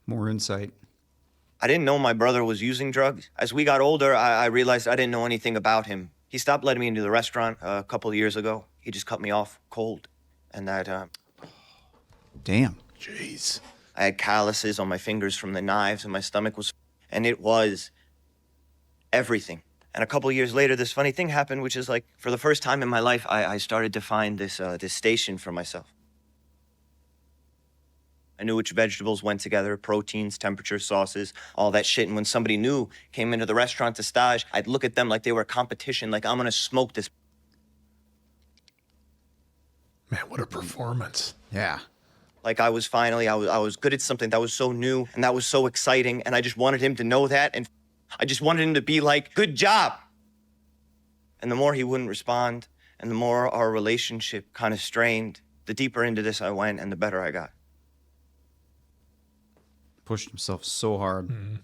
More insight. I didn't know my brother was using drugs. As we got older, I realized I didn't know anything about him. He stopped letting me into the restaurant a couple of years ago. He just cut me off cold. And that, Damn. Jeez. I had calluses on my fingers from the knives, and my stomach was... And it was everything. And a couple of years later, this funny thing happened, which is like, for the first time in my life, I started to find this station for myself. I knew which vegetables went together, proteins, temperature, sauces, all that shit. And when somebody new came into the restaurant to stage, I'd look at them like they were a competition, like I'm gonna smoke this. Man, what a performance. Yeah. Like I was good at something that was so new and that was so exciting. And I just wanted him to know that. And I just wanted him to be like, good job. And the more he wouldn't respond and the more our relationship kind of strained, the deeper into this I went and the better I got. Pushed himself so hard. Mm-hmm.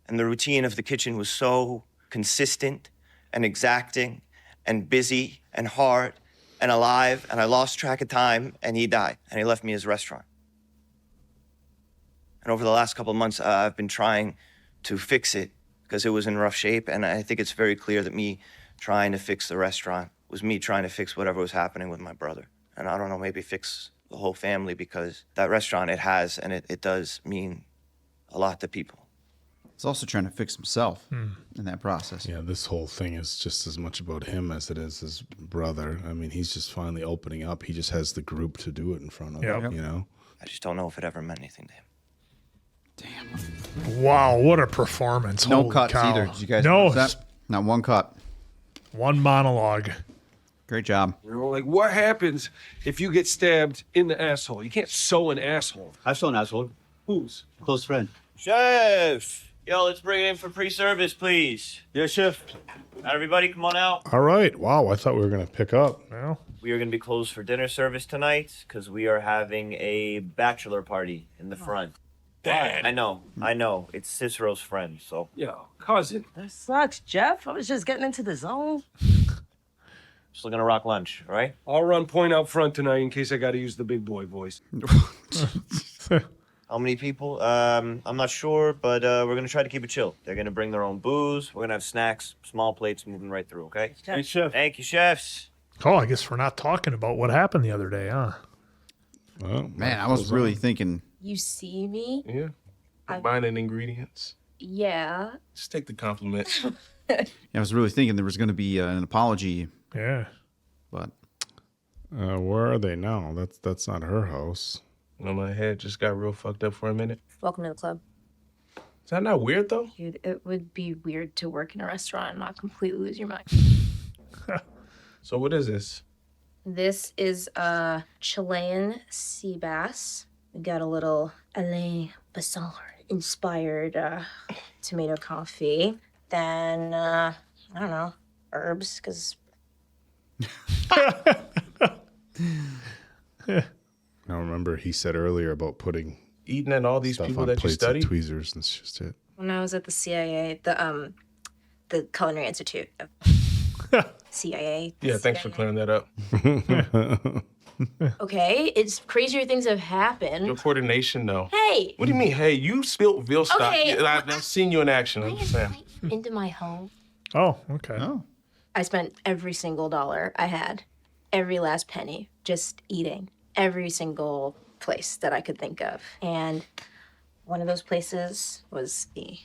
And the routine of the kitchen was so consistent and exacting and busy and hard and alive, and I lost track of time, and he died, and he left me his restaurant. And over the last couple of months, I've been trying to fix it because it was in rough shape, and I think it's very clear that me trying to fix the restaurant was me trying to fix whatever was happening with my brother. And I don't know, maybe fix the whole family, because that restaurant, it has, and it does mean a lot to people. He's also trying to fix himself in that process. Yeah, this whole thing is just as much about him as it is his brother. I mean, he's just finally opening up. He just has the group to do it in front of him, you know? I just don't know if it ever meant anything to him. Damn. Wow, what a performance. No Holy cuts cow. either. Did you guys no, notice that? Not one cut. One monologue. Great job. You know, like what happens if you get stabbed in the asshole? You can't sew an asshole. I've sewn an asshole. Whose? Close friend. Chef! Yo, let's bring it in for pre-service, please. Yes, chef. Everybody, come on out. All right. Wow, I thought we were going to pick up. Well, We are going to be closed for dinner service tonight because we are having a bachelor party in the front. Dad. I know. It's Cicero's friend, so. Yo, cousin. That sucks, Jeff. I was just getting into the zone. Just looking to rock lunch, all right? I'll run point out front tonight in case I got to use the big boy voice. How many people? I'm not sure, but we're going to try to keep it chill. They're going to bring their own booze. We're going to have snacks, small plates moving right through, okay? Hey, chef. Thank you, chefs. oh, I guess we're not talking about what happened the other day, huh? Well, Man, I was really thinking. You see me? Yeah. Combining ingredients. Yeah. Just take the compliment. I was really thinking there was going to be an apology, Yeah. but where are they now? That's not her house. Well, my head just got real fucked up for a minute. Welcome to the club. Is that not weird, though? Dude, it would be weird to work in a restaurant and not completely lose your mind. So what is this? This is a Chilean sea bass. We got a little Alain Basson inspired tomato coffee. Then, I don't know, herbs, because... Now remember, he said earlier about putting Eating at all these stuff people on that you plates study? of tweezers. That's just it. When I was at the CIA, the Culinary Institute of CIA. Yeah, thanks for clearing that up. Okay, it's crazier things have happened. Your coordination, though. Hey! What do you mean, hey? You spilled veal stock. Okay. Yeah, I've seen you in action. I'm just saying. Into my home. Oh, okay. oh, I spent every single dollar I had, every last penny, just eating every single place that I could think of. And one of those places was the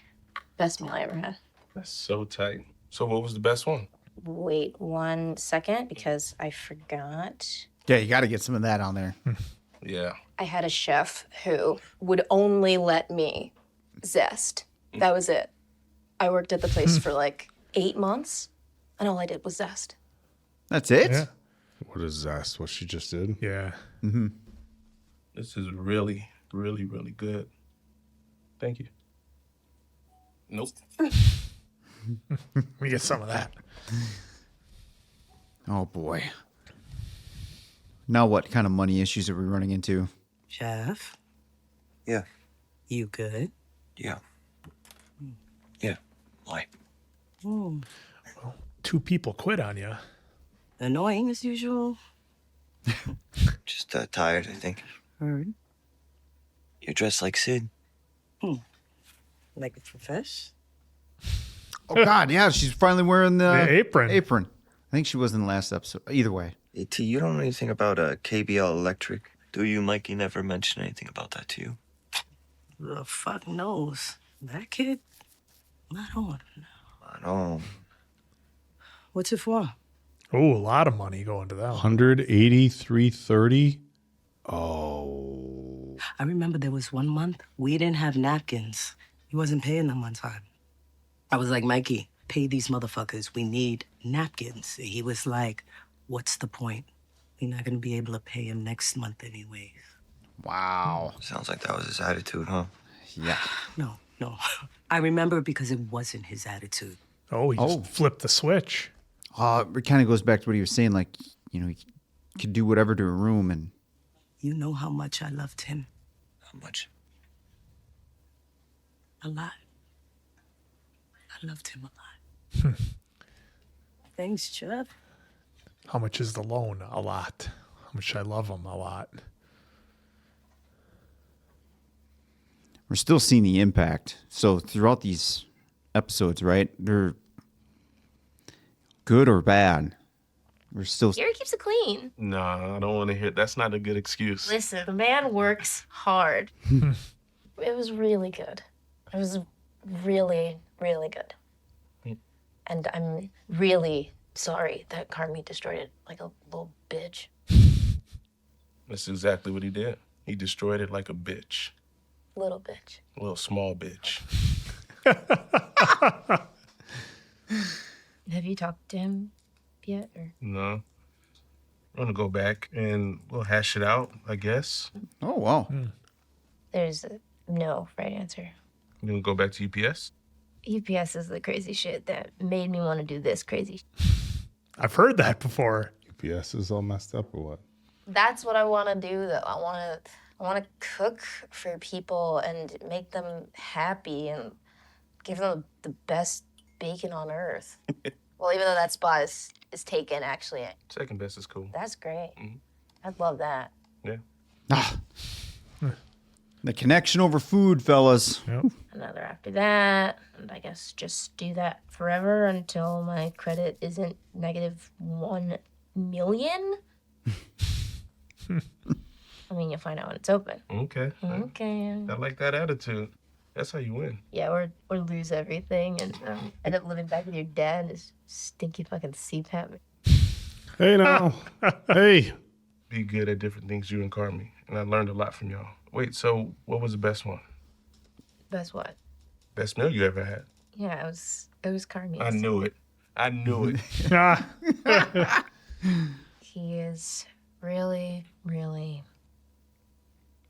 best meal I ever had. That's so tight. So what was the best one? Wait 1 second, because I forgot. yeah, you got to get some of that on there. Yeah. I had a chef who would only let me zest. That was it. I worked at the place for like 8 months, and all I did was zest. That's it? Yeah. What is that? What she just did? Yeah. Mm-hmm. This is really, really, really good. Thank you. Nope. We get some of that. Oh, boy. Now what kind of money issues are we running into? Chef, Yeah. you good? Yeah. Yeah. Why? Hmm. Two people quit on you. Annoying as usual. Just tired, I think. Heard. You're dressed like Sid. Like a profesh? Oh, God, yeah, she's finally wearing the apron. Apron. I think she was in the last episode. Either way. Hey, T, you don't know anything about KBL Electric, do you? Mikey never mentioned anything about that to you. The fuck knows? That kid? Not on. I know. What's it for? Oh, a lot of money going to that one. 183.30. Oh. I remember there was one month we didn't have napkins. He wasn't paying them on time. I was like, Mikey, pay these motherfuckers. We need napkins. He was like, what's the point? We're not going to be able to pay him next month anyways. Wow. Sounds like that was his attitude, huh? Yeah. No. I remember because it wasn't his attitude. Oh, he just flipped the switch. It kind of goes back to what he was saying, like, you know, he could do whatever to a room and... You know how much I loved him. How much? A lot. I loved him a lot. Thanks, Chef. How much is the loan? A lot. How much I love him? A lot. We're still seeing the impact. So throughout these episodes, right, they're good or bad. We're still... Gary keeps it clean. Nah, I don't want to hear. That's not a good excuse. Listen, the man works hard. It was really good. It was really, really good. And I'm really sorry that Carmy destroyed it like a little bitch. That's exactly what he did. He destroyed it like a bitch. Little bitch. A little small bitch. Have you talked to him yet? Or? No. I'm gonna go back and we'll hash it out, I guess. Oh, wow. There's no right answer. You gonna go back to UPS? UPS is the crazy shit that made me want to do this crazy. I've heard that before. UPS is all messed up or what? That's what I want to do, though. I want to cook for people and make them happy and give them the best bacon on earth. Well, even though that spot is taken, actually. Second best is cool. That's great. I'd love that. Yeah. The connection over food, fellas. Yep. Another after that, and I guess just do that forever until my credit isn't -1 million. I mean, you'll find out when it's open. Okay. Okay. I like that attitude. That's how you win. Yeah, or lose everything and end up living back with your dad and his stinky fucking CPAP. Hey, now. Hey. Be good at different things, you and Carmy. And I learned a lot from y'all. Wait, so what was the best one? Best what? Best meal you ever had? Yeah, it was Carmy's. I knew it. I knew it. He is really, really,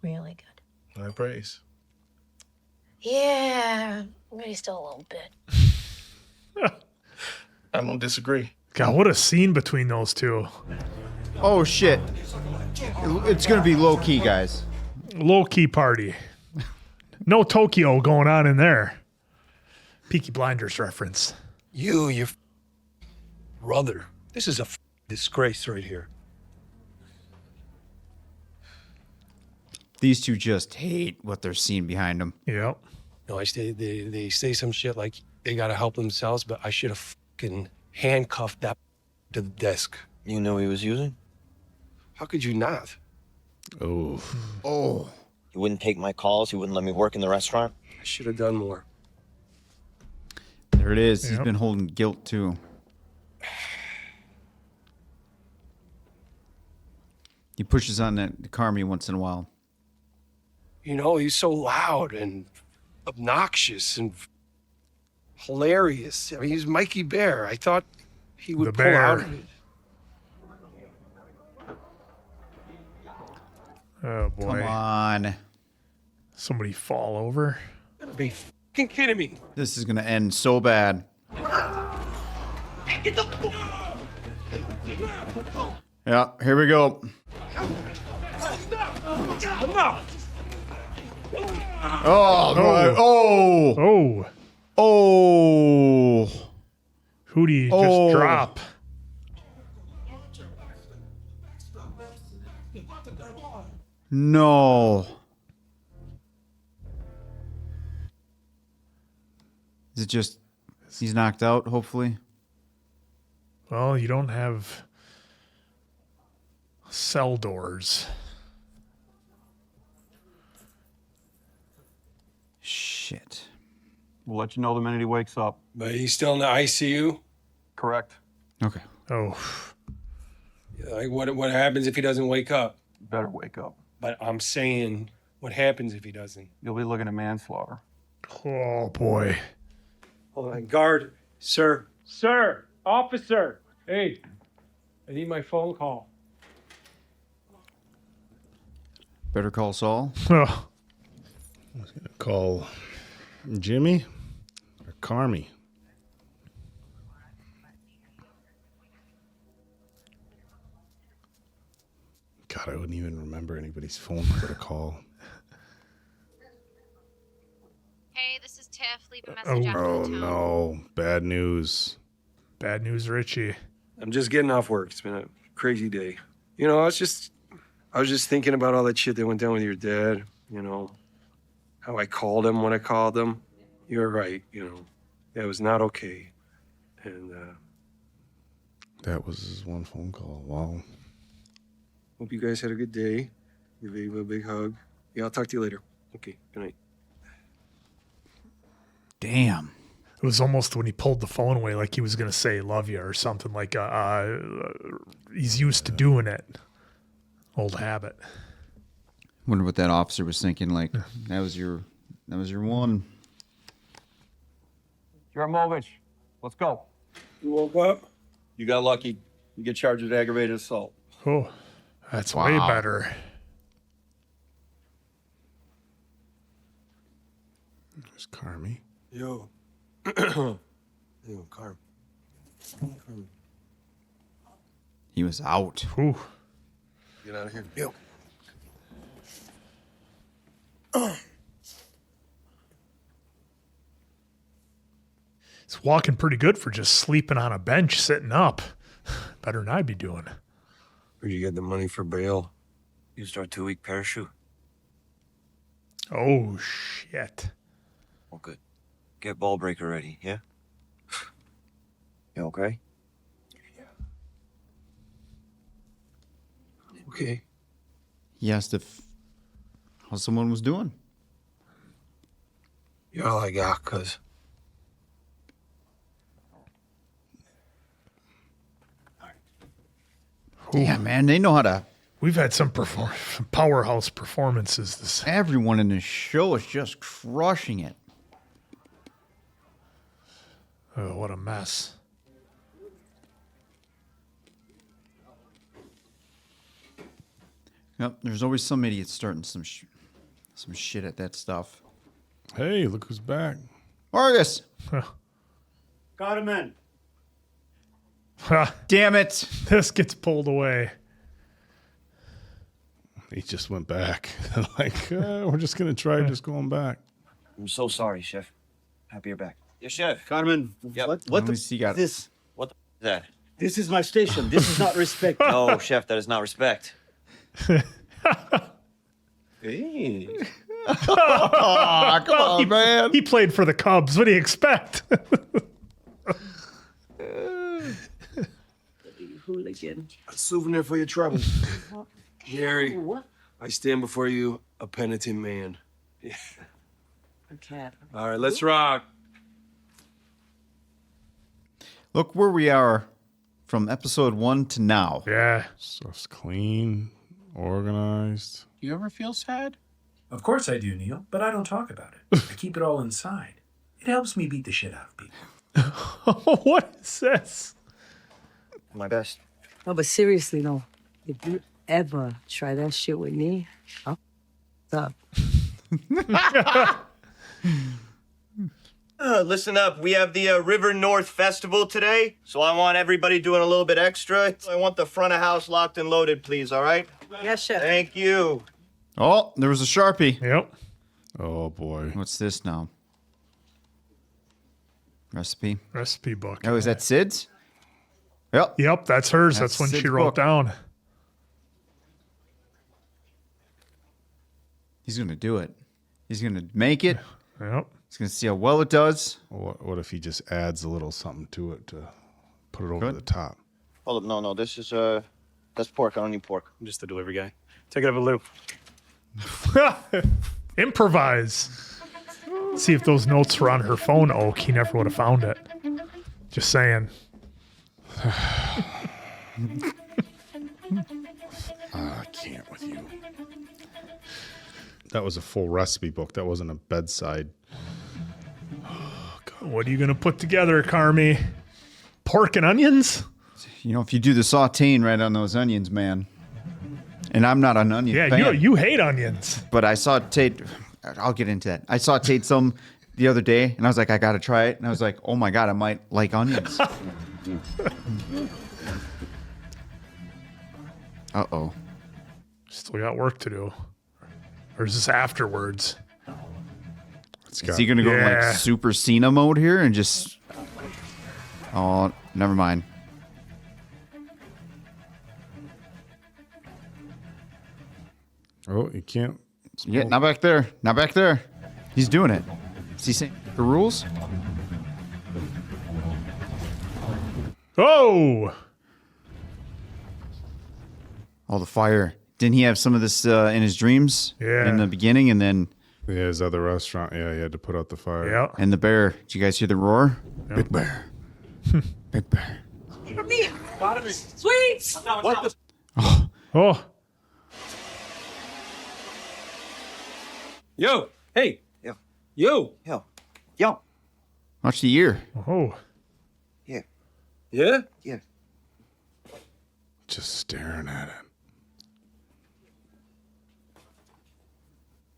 really good. High praise. Yeah, but he's still a little bit. I don't disagree. God, what a scene between those two. Oh, shit. It's going to be low-key, guys. Low-key party. No Tokyo going on in there. Peaky Blinders reference. You, your brother. This is a disgrace right here. These two just hate what they're seeing behind them. Yep. No, they say some shit like they gotta help themselves, but I should have fucking handcuffed that to the desk. You knew he was using? How could you not? Oh. Oh. He wouldn't take my calls. He wouldn't let me work in the restaurant. I should have done more. There it is. Yep. He's been holding guilt, too. He pushes on that Carmy once in a while. You know, he's so loud and obnoxious and hilarious. I mean, he's Mikey Bear. I thought he would The pull bear. out of it. Oh, boy. Come on. Somebody fall over. You gotta be fucking kidding me. This is going to end so bad. Get the... Yeah, here we go. Oh. Oh. Who'd he just drop? No. Is it just he's knocked out, hopefully? Well, you don't have cell doors. Shit. We'll let you know the minute he wakes up. But he's still in the ICU? Correct. Okay. Oh. Like, what happens if he doesn't wake up? Better wake up. But I'm saying, what happens if he doesn't? You'll be looking at manslaughter. Oh, boy. Hold on, guard. Sir. Sir. Officer. Hey. I need my phone call. Better call Saul. Oh. I was going to call Jimmy or Carmy. God, I wouldn't even remember anybody's phone number to call. Hey, this is Tiff. Leave a message after Oh, the tone. no. Bad news. Bad news, Richie. I'm just getting off work. It's been a crazy day. You know, I was just thinking about all that shit that went down with your dad, you know, how I called him when I called him. You were right, you know. That was not okay. And That was his one phone call. Wow. hope you guys had a good day. Give Ava a big hug. Yeah, I'll talk to you later. Okay, good night. Damn. It was almost when he pulled the phone away like he was going to say love you or something, like he's used to doing it. Old habit. Wonder what that officer was thinking. Like, that was your one. Jaramovich, let's go. You woke up? You got lucky. You get charged with aggravated assault. Oh, that's way better. There's Carmy. Yo. Yo, Carm. He was out. Ooh. Get out of here. Yo. He's walking pretty good for just sleeping on a bench, sitting up. Better than I'd be doing. Where'd you get the money for bail? Used our 2-week parachute. Oh, shit. Oh, good. Get ball breaker ready, yeah? You okay? Okay. He asked how someone was doing. You're all I got, cuz. Yeah, man, they know how to. We've had some powerhouse performances. Everyone in this show is just crushing it. Oh, what a mess. Yep, there's always some idiot starting some shit at that stuff. Hey, look who's back. Argus. Got him in. Damn it. This gets pulled away. He just went back. Like, we're just going to try just going back. I'm so sorry, Chef. Happy you're back. Yes, Chef. Carmen, Yep. what This? What the is that? This is my station. This is not respect. No, Chef, that is not respect. Hey. Oh, come on, man. He played for the Cubs. What do you expect? Hooligan. A souvenir for your trouble. Gary, I stand before you a penitent man. Yeah. Okay. All right, let's rock. Look where we are from episode 1 to now. Yeah. Stuff's clean, organized. You ever feel sad? Of course I do, Neil, but I don't talk about it. I keep it all inside. It helps me beat the shit out of people. What is this? My best. No, but seriously, though, if you ever try that shit with me, I'll up. Listen up, we have the River North Festival today, so I want everybody doing a little bit extra. I want the front of house locked and loaded, please, all right? Yes, Chef. Thank you. Oh, there was a Sharpie. Yep. Oh, boy. What's this now? Recipe book. Oh, is that Sid's? Yep. Yep, that's hers. That's when Sid's she wrote book. down. He's going to do it. He's going to make it. Yep. He's going to see how well it does. What if he just adds a little something to it to put it over Good. the top? Hold up, no, this is that's pork. I don't need pork. I'm just the delivery guy. Take it over, Lou. Improvise. See if those notes were on her phone, Oak. He never would have found it. Just saying. I can't with you. That was a full recipe book. That wasn't a bedside. What are you going to put together, Carmy? Pork and onions? You know, if you do the sauteing right on those onions, man. And I'm not an onion fan. Yeah, you hate onions. But I sauteed. I'll get into that. I sauteed some the other day, and I was like, I got to try it. And I was like, oh my God, I might like onions. Uh-oh. Still got work to do. Or is this afterwards? Is he going to go in like Super Cena mode here and just... Oh, never mind. Oh, you can't. Yeah, not back there. Not back there. He's doing it. Is he saying the rules? Oh! Oh, the fire. Didn't he have some of this in his dreams? Yeah. In the beginning, and then... Yeah, his other restaurant. Yeah, he had to put out the fire. Yeah. And the bear. Did you guys hear the roar? Yep. Big bear. Big bear. Sweets! Oh. Yo, hey. Yo. Yo. Watch the ear. Oh. Yeah? Yeah. Just staring at it.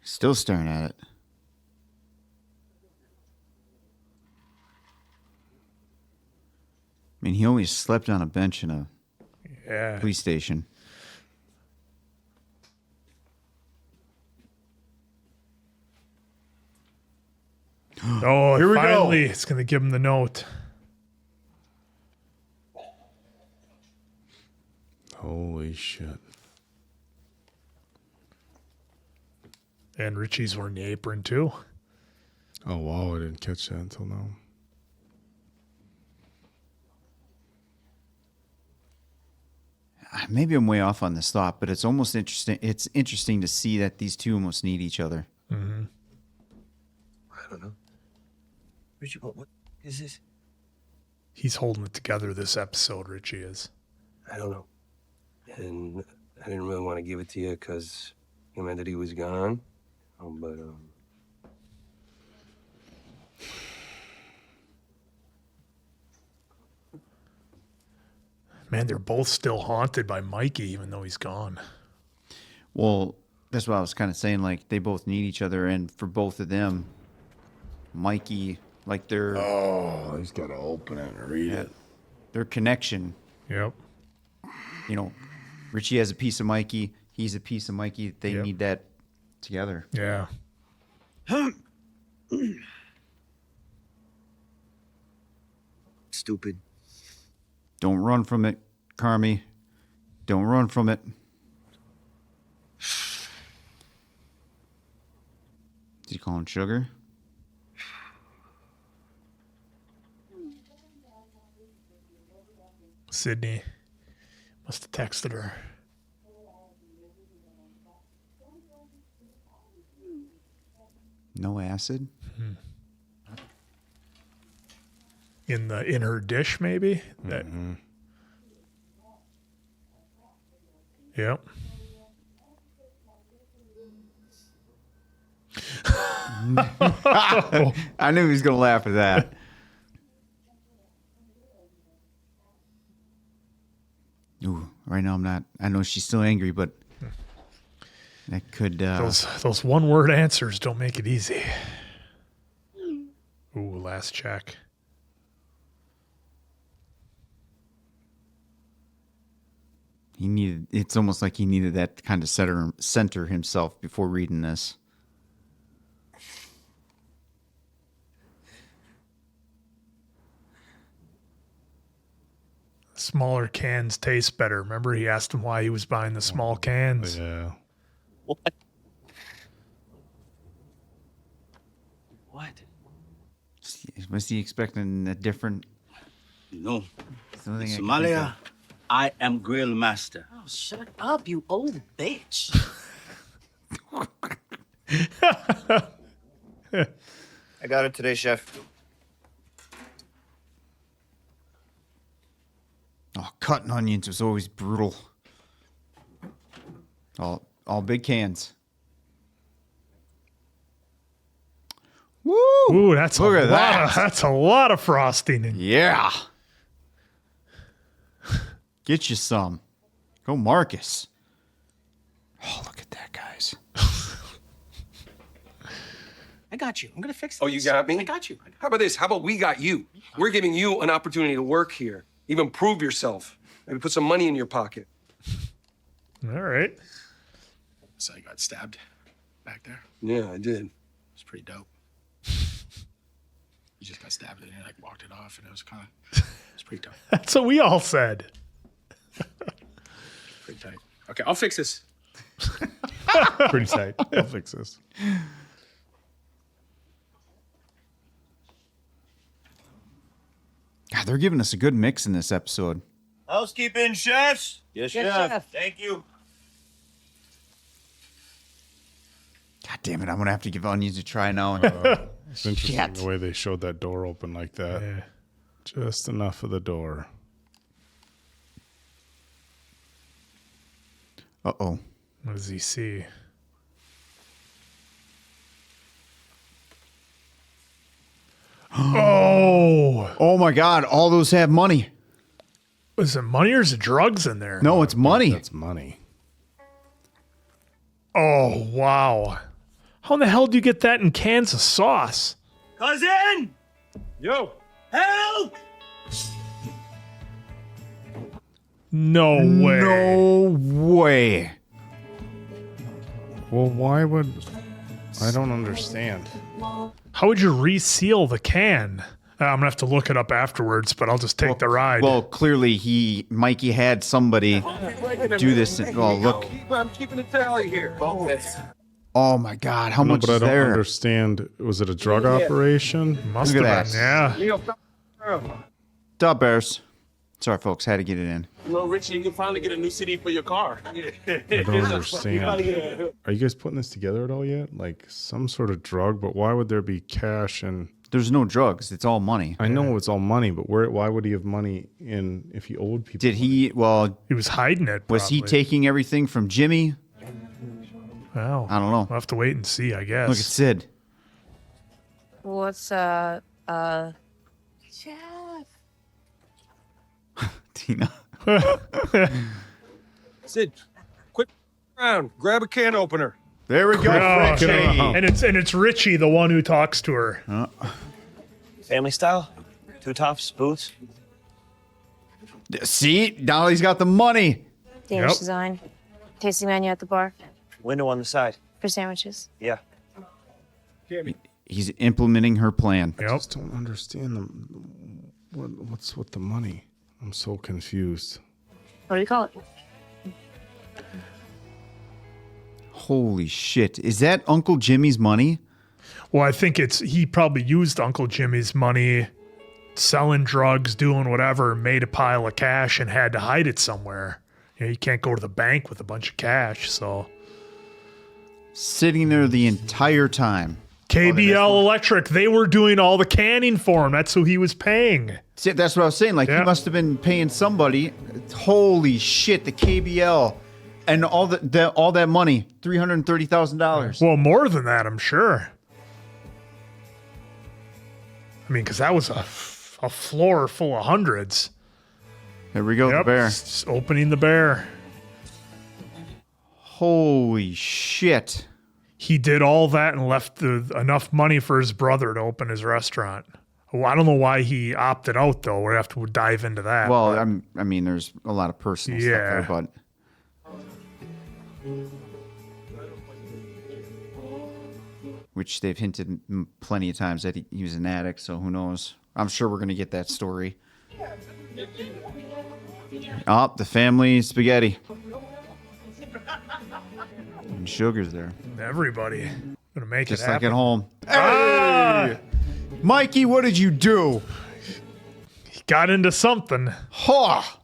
Still staring at it. I mean, he always slept on a bench in a police station. Oh, Here we go. finally, it's going to give him the note. Holy shit. And Richie's wearing the apron, too. Oh, wow. I didn't catch that until now. Maybe I'm way off on this thought, but it's almost interesting. It's interesting to see that these two almost need each other. Mm-hmm. I don't know. Richie, what is this? He's holding it together this episode, Richie is. I don't know. And I didn't really want to give it to you because it meant that he was gone. But Man, they're both still haunted by Mikey, even though he's gone. Well, that's what I was kind of saying. Like, they both need each other, and for both of them, Mikey, like their... Oh, he's got to open it and read it. Their connection. Yep. You know, Richie has a piece of Mikey. He's a piece of Mikey. They need that together. Yeah. Stupid. Don't run from it, Carmy. Don't run from it. Did you call him sugar? Sydney must have texted her. No acid? In her dish, maybe? That. Yep. I knew he was going to laugh at that. Ooh, right now I'm not. I know she's still angry, but that could... Those one-word answers don't make it easy. Ooh, last check. It's almost like he needed that kind of center himself before reading this. Smaller cans taste better. Remember, he asked him why he was buying the small cans. Yeah. What? What? Was he expecting a different? No. Something In I can think Somalia, I am grill master. Oh, shut up, you old bitch. I got it today, chef. Oh, cutting onions was always brutal. All big cans. Woo! Ooh, that's Look a at lot. that. That's a lot of frosting. Yeah. Get you some. Go, Marcus. Oh, look at that, guys. I got you. I'm gonna fix this. Oh, you got me? I got you. How about this? How about we got you? We're giving you an opportunity to work here, even prove yourself. Maybe put some money in your pocket. All right. So you got stabbed back there? Yeah, I did. It's pretty dope. You just got stabbed and you like walked it off, and it was kind of, it's pretty dope. That's what we all said. Pretty tight. Okay, I'll fix this. Pretty tight. I'll fix this. God, they're giving us a good mix in this episode. Housekeeping, chefs. Yes, Yes, chef. chef. Thank you. God damn it, I'm gonna have to give onions a try now. It's interesting the way they showed that door open like that. Yeah. Just enough of the door. Uh-oh. What does he see? Oh. Oh my God, all those have money. Is it money or is it drugs in there? No, it's money. That's money. Oh, wow. How in the hell do you get that in cans of sauce? Cousin, Yo. help! No way. No way. Well, why would... I don't understand. How would you reseal the can? I'm going to have to look it up afterwards, but I'll just take the ride. Well, clearly Mikey had somebody do this. Well, look. I'm keeping a tally here. Oh my God, how much but I is don't there? understand. Was it a drug operation? Must Look have at been, that. yeah. Duh, Bears. Sorry, folks, had to get it in. Well, Richie, you can finally get a new CD for your car. I don't understand. Are you guys putting this together at all yet? Like some sort of drug, but why would there be cash and... There's no drugs. It's all money. I know it's all money, but why would he have money in if he owed people? Did he, well... He was hiding it, Was he probably. taking everything from Jimmy? Well, I don't know. We'll have to wait and see, I guess. Look at Sid. What's Chef. Tina. Sid, quit around. Grab a can opener. There we go, Oh, Richie. and it's Richie, the one who talks to her. Family style? Two tops, boots. See? Now he's got the money. Danish Yep. design. Tasting menu at the bar Window on the side. for sandwiches. Yeah. He's implementing her plan. I just don't understand what's with the money. I'm so confused. What do we call it? Holy shit. Is that Uncle Jimmy's money? Well, I think he probably used Uncle Jimmy's money selling drugs, doing whatever, made a pile of cash and had to hide it somewhere. You can't go to the bank with a bunch of cash, so. Sitting there the entire time. KBL Electric, they were doing all the canning for him. That's who he was paying. See, that's what I was saying. Like, he must have been paying somebody. Holy shit, the KBL. And all that money, $330,000. Well, more than that, I'm sure. I mean, because that was a floor full of hundreds. Here we go, the bear. Just opening the bear. Holy shit. He did all that and left enough money for his brother to open his restaurant. Well, I don't know why he opted out, though. We'll have to dive into that. Well, I mean, there's a lot of personal stuff there, but... Which they've hinted plenty of times that he was an addict, so who knows? I'm sure we're going to get that story. Oh, the family spaghetti. And Sugar's there. Everybody. Gonna make Just it happen. like at home. Ah! Mikey, what did you do? He got into something. Ha!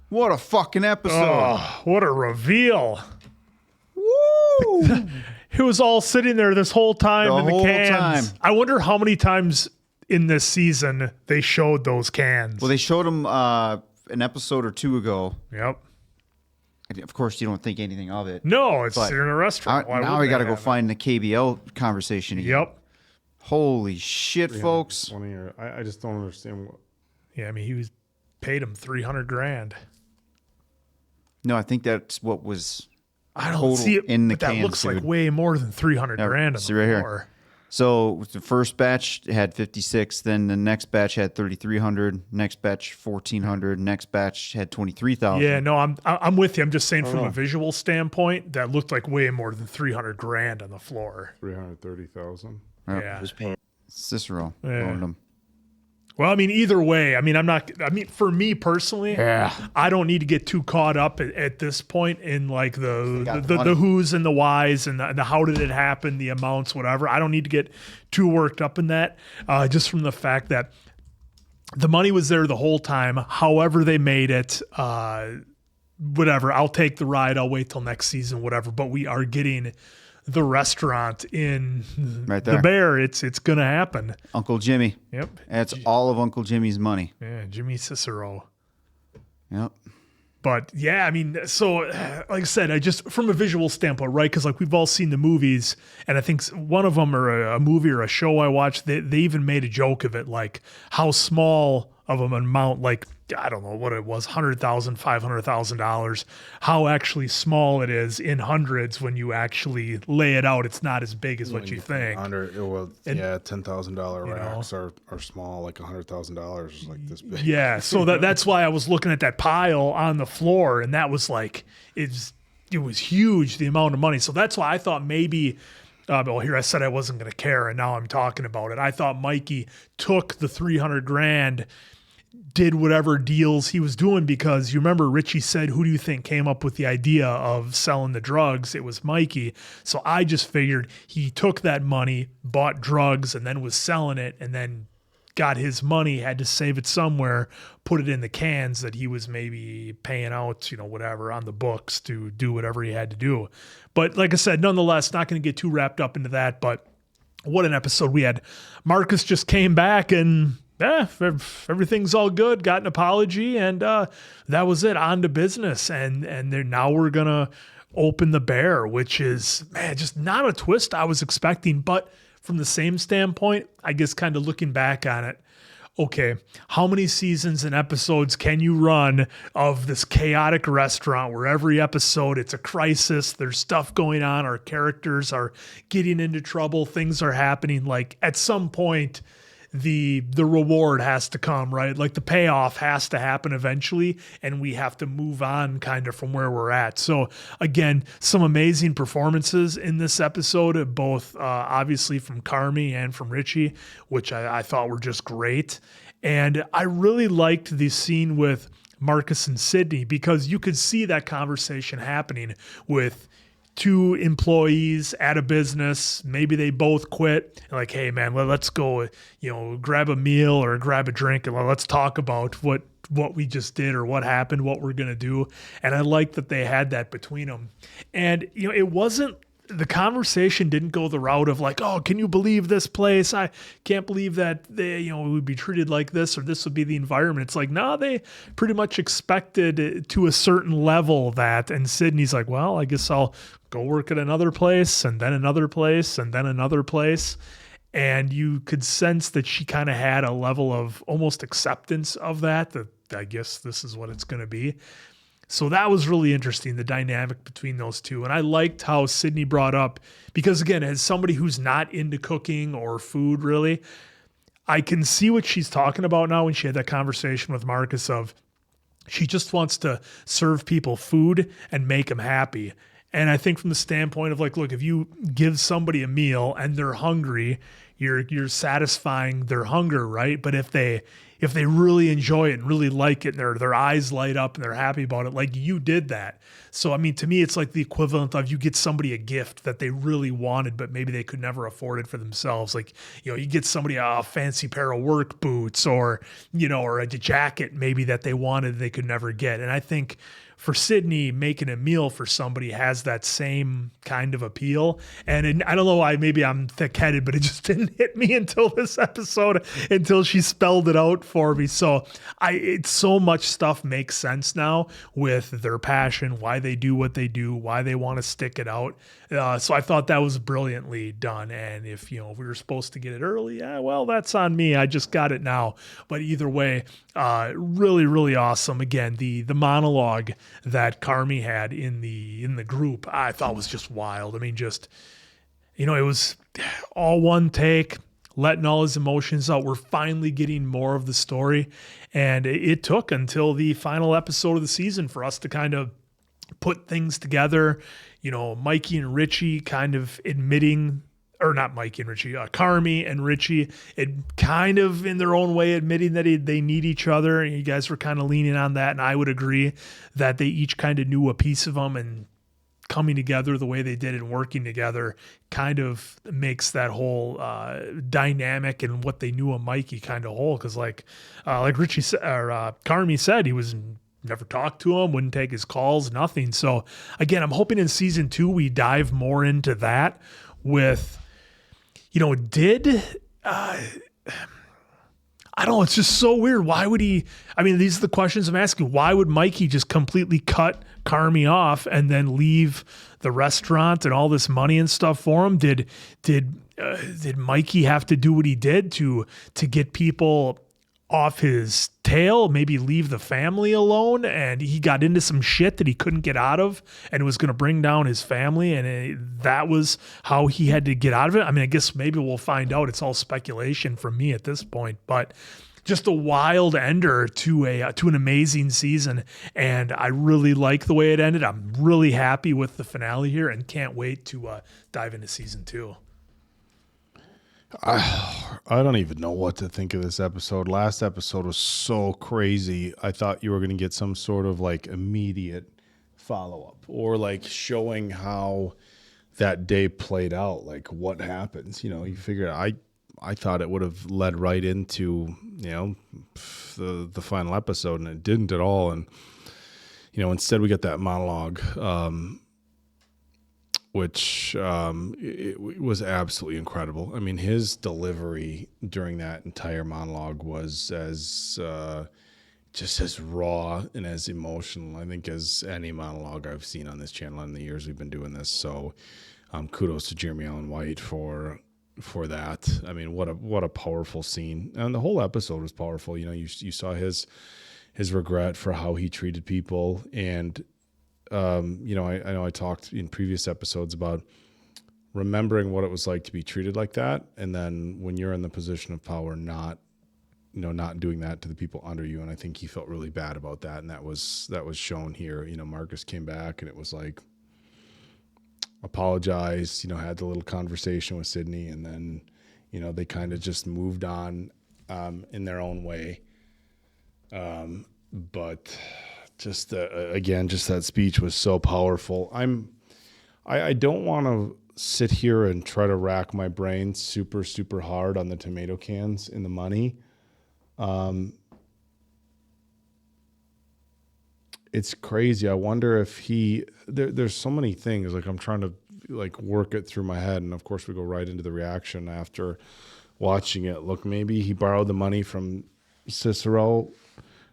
What a fucking episode. Oh, what a reveal. Woo! It was all sitting there this whole time in the whole cans. time. I wonder how many times in this season they showed those cans. Well, they showed them an episode or two ago. Yep. Of course, you don't think anything of it. No, it's But in a restaurant. Why now would we they got to go have it? find the KBL conversation again. Yep. Holy shit, folks. I just don't understand what. Yeah, I mean, he was paid him $300,000. No, I think that's what was I don't total see it, in the but that cans, looks like dude. way more than $300,000 on the See right here. floor. So the first batch had 56, then the next batch had 3,300, next batch 1,400, next batch had 23,000. Yeah, no, I'm with you. I'm just saying I from know. a visual standpoint, that looked like way more than $300,000 on the floor. 330,000. Yeah. Cicero Yeah. owned them. Well, I mean, either way, I mean, for me personally, I don't need to get too caught up at this point in like the who's and the whys and the how did it happen, the amounts, whatever. I don't need to get too worked up in that, just from the fact that the money was there the whole time. However they made it, whatever. I'll take the ride. I'll wait till next season, whatever. But we are getting the restaurant in Right the there. Bear. It's gonna happen. Uncle Jimmy. Yep. That's all of Uncle Jimmy's money. Yeah, Jimmy Cicero. Yep. But yeah, I mean, so like I said, I just from a visual standpoint, right? Because like we've all seen the movies, and I think one of them or a movie or a show I watched, they even made a joke of it, like how small of an amount, like I don't know what it was, $100,000, $500,000, how actually small it is in hundreds when you actually lay it out. It's not as big as what you think. $10,000 racks are small, like $100,000 is like this big. Yeah, so that's why I was looking at that pile on the floor, and that was like it was huge, the amount of money. So that's why I thought maybe. Well, here I said I wasn't going to care, and now I'm talking about it. I thought Mikey took the $300,000, did whatever deals he was doing, because you remember Richie said, "Who do you think came up with the idea of selling the drugs?" It was Mikey. So I just figured he took that money, bought drugs, and then was selling it, and then got his money, had to save it somewhere, put it in the cans that he was maybe paying out, whatever, on the books to do whatever he had to do. But like I said, nonetheless, not going to get too wrapped up into that. But what an episode we had. Marcus just came back and everything's all good, got an apology, and that was it, on to business. And now we're going to open the Bear, which is, man, just not a twist I was expecting, but from the same standpoint, I guess kind of looking back on it, okay, how many seasons and episodes can you run of this chaotic restaurant where every episode it's a crisis, there's stuff going on, our characters are getting into trouble, things are happening. Like at some point, the reward has to come, right? Like the payoff has to happen eventually, and we have to move on kind of from where we're at. So again, some amazing performances in this episode, both obviously from Carmy and from Richie, which I thought were just great. And I really liked the scene with Marcus and Sydney, because you could see that conversation happening with two employees at a business. Maybe they both quit. Like, hey man, let's go, grab a meal or grab a drink and let's talk about what we just did or what happened, what we're going to do. And I like that they had that between them. And, it wasn't, the conversation didn't go the route of like, oh, can you believe this place? I can't believe that they, would be treated like this, or this would be the environment. It's like, no, they pretty much expected to a certain level that, and Sydney's like, well, I guess I'll go work at another place and then another place and then another place. And you could sense that she kind of had a level of almost acceptance of that I guess this is what it's going to be. So that was really interesting, the dynamic between those two. And I liked how Sydney brought up, because again, as somebody who's not into cooking or food really, I can see what she's talking about now when she had that conversation with Marcus of she just wants to serve people food and make them happy. And I think from the standpoint of like, look, if you give somebody a meal and they're hungry, you're satisfying their hunger, right? But if they really enjoy it and really like it and their eyes light up and they're happy about it, like you did that. So, I mean, to me, it's like the equivalent of you get somebody a gift that they really wanted, but maybe they could never afford it for themselves. Like, you get somebody a fancy pair of work boots or a jacket maybe that they wanted, they could never get. And I think for Sydney, making a meal for somebody has that same kind of appeal. And I don't know why, maybe I'm thick-headed, but it just didn't hit me until this episode, until she spelled it out for me. So so much stuff makes sense now with their passion, why they do what they do, why they want to stick it out. So I thought that was brilliantly done. And if we were supposed to get it early, well, that's on me. I just got it now. But either way, really, really awesome. Again, the monologue that Carmy had in the group, I thought was just wild. I mean, just it was all one take, letting all his emotions out. We're finally getting more of the story, and it took until the final episode of the season for us to kind of put things together. Mikey and Richie kind of admitting, or not Mikey and Richie, Carmy and Richie, it kind of in their own way admitting that they need each other. And you guys were kind of leaning on that, and I would agree that they each kind of knew a piece of them, and coming together the way they did and working together kind of makes that whole dynamic and what they knew of Mikey kind of whole. Because like Richie or Carmy said, he was never talked to him, wouldn't take his calls, nothing. So again, I'm hoping in season 2 we dive more into that with, I don't know, it's just so weird. Why would he, these are the questions I'm asking. Why would Mikey just completely cut Carmy off and then leave the restaurant and all this money and stuff for him? Did Mikey have to do what he did to get people off his tail, maybe leave the family alone, and he got into some shit that he couldn't get out of and it was going to bring down his family, and that was how he had to get out of it? I guess maybe we'll find out. It's all speculation from me at this point, but just a wild ender to an amazing season, and I really like the way it ended. I'm really happy with the finale here and can't wait to dive into season 2. I don't even know what to think of this episode. Last episode was so crazy. I thought you were going to get some sort of like immediate follow-up or like showing how that day played out, like what happens. You figure I thought it would have led right into, the final episode, and it didn't at all. And, instead we get that monologue, which it was absolutely incredible. His delivery during that entire monologue was just as raw and as emotional, I think, as any monologue I've seen on this channel in the years we've been doing this. So kudos to Jeremy Allen White for that. What a powerful scene. And the whole episode was powerful. You saw his regret for how he treated people, and I know I talked in previous episodes about remembering what it was like to be treated like that, and then when you're in the position of power, not doing that to the people under you. And I think he felt really bad about that, and that was shown here. Marcus came back, and it was like apologized, had the little conversation with Sydney, and then they kind of just moved on in their own way. But just again, just that speech was so powerful. I don't want to sit here and try to rack my brain super, super hard on the tomato cans and the money. It's crazy. I wonder if there's so many things, like I'm trying to like work it through my head. And of course we go right into the reaction after watching it. Look, maybe he borrowed the money from Cicero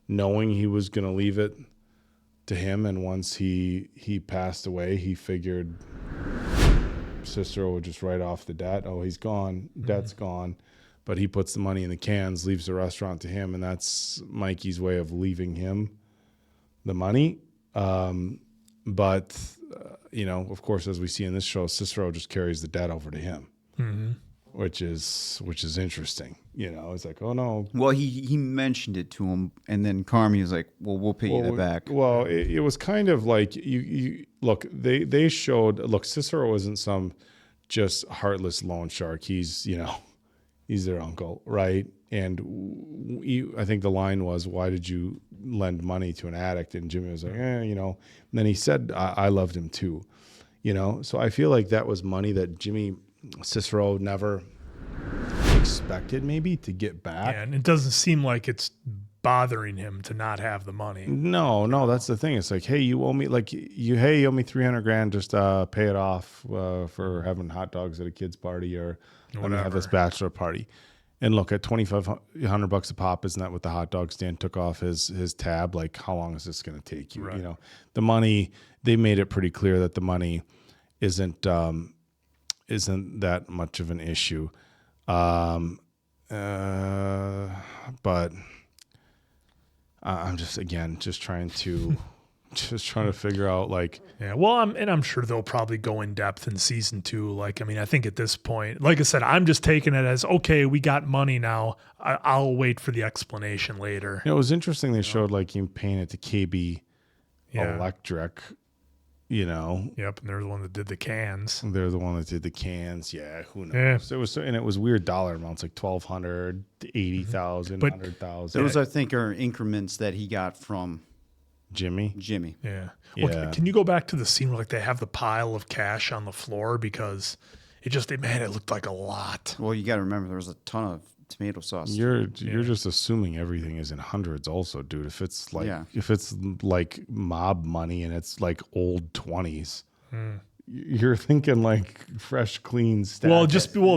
knowing he was going to leave it to him, and once he passed away, he figured Cicero would just write off the debt. Oh, he's gone, debt's gone, but he puts the money in the cans, leaves the restaurant to him, and that's Mikey's way of leaving him the money. But of course, as we see in this show, Cicero just carries the debt over to him. Mm-hmm. which is interesting. It's like, oh no. Well, he mentioned it to him, and then Carmy was like, "Well, we'll pay you that back." Well, it was kind of like you look. They showed. Look, Cicero isn't some just heartless loan shark. He's he's their uncle, right? And I think the line was, "Why did you lend money to an addict?" And Jimmy was like, And then he said, "I loved him too," So I feel like that was money that Jimmy Cicero never expected maybe to get back. Yeah, and it doesn't seem like it's bothering him to not have the money. No, that's the thing. It's like, hey, you owe me you owe me $300,000, just pay it off for having hot dogs at a kid's party, or let me have this bachelor party. And look, at $2,500 a pop, isn't that what the hot dog stand took off his tab? Like, how long is this going to take you? Right. The money, they made it pretty clear that the money isn't that much of an issue. But I'm just trying to figure out, like, yeah. Well, I'm sure they'll probably go in depth in season 2. Like, I mean, I think at this point, like I said, I'm just taking it as, okay, we got money now. I'll wait for the explanation later. It was interesting. They showed like him paying it to KB Electric. Yep, and they're the one that did the cans. They're the one that did the cans. Yeah, who knows? Yeah. It was weird dollar amounts, like 1,200, 80,000, 100,000. Those, I think, are increments that he got from Jimmy. Yeah. Well, can you go back to the scene where, like, they have the pile of cash on the floor, because it looked like a lot. Well, you got to remember there was a ton of tomato sauce. You're just assuming everything is in hundreds, also, dude. If it's like mob money and it's like old 20s, you're thinking like fresh, clean stack.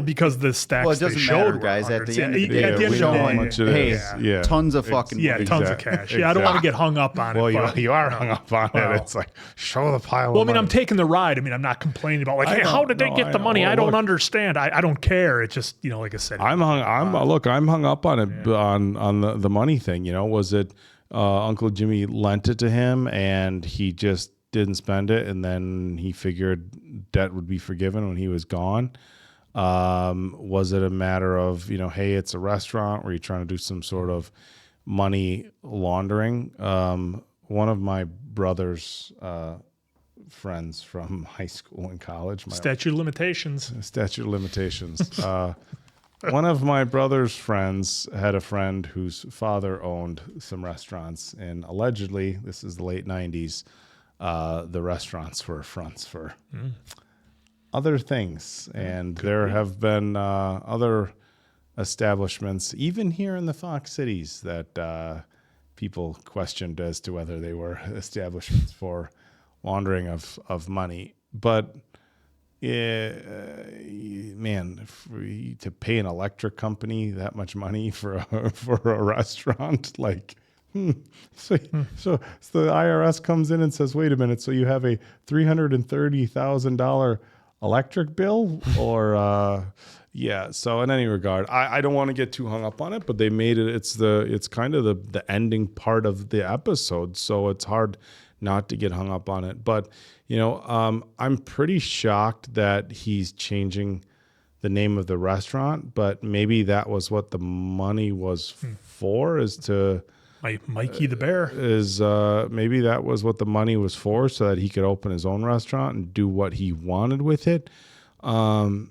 Because the stacks it doesn't matter, guys. At the end of the day, we know how much it is. Tons of fucking money. Tons of cash. Yeah, I don't want to get hung up on it. Well, you are hung up on it. It's like, show the pile of money. I'm taking the ride. I mean, I'm not complaining about, like, hey, how did they get the money? I don't understand. I don't care. It's just, like I said. I'm hung up on it, on the money thing. Was it Uncle Jimmy lent it to him and he just didn't spend it, and then he figured debt would be forgiven when he was gone? Was it a matter of, hey, it's a restaurant where you're trying to do some sort of money laundering? One of my brother's friends from high school and college. Statute of limitations. One of my brother's friends had a friend whose father owned some restaurants, and allegedly, this is the late 90s, the restaurants were fronts for other things. And there have been other establishments, even here in the Fox cities, that people questioned as to whether they were establishments for laundering of money. But man, to pay an electric company that much money for a restaurant, like, So the IRS comes in and says, wait a minute, so you have a $330,000 electric bill? Or so in any regard, I don't want to get too hung up on it, but they made it, it's kind of the ending part of the episode, so it's hard not to get hung up on it. But I'm pretty shocked that he's changing the name of the restaurant, but maybe that was what the money was for, is to Mikey the Bear. Maybe that was what the money was for, so that he could open his own restaurant and do what he wanted with it. So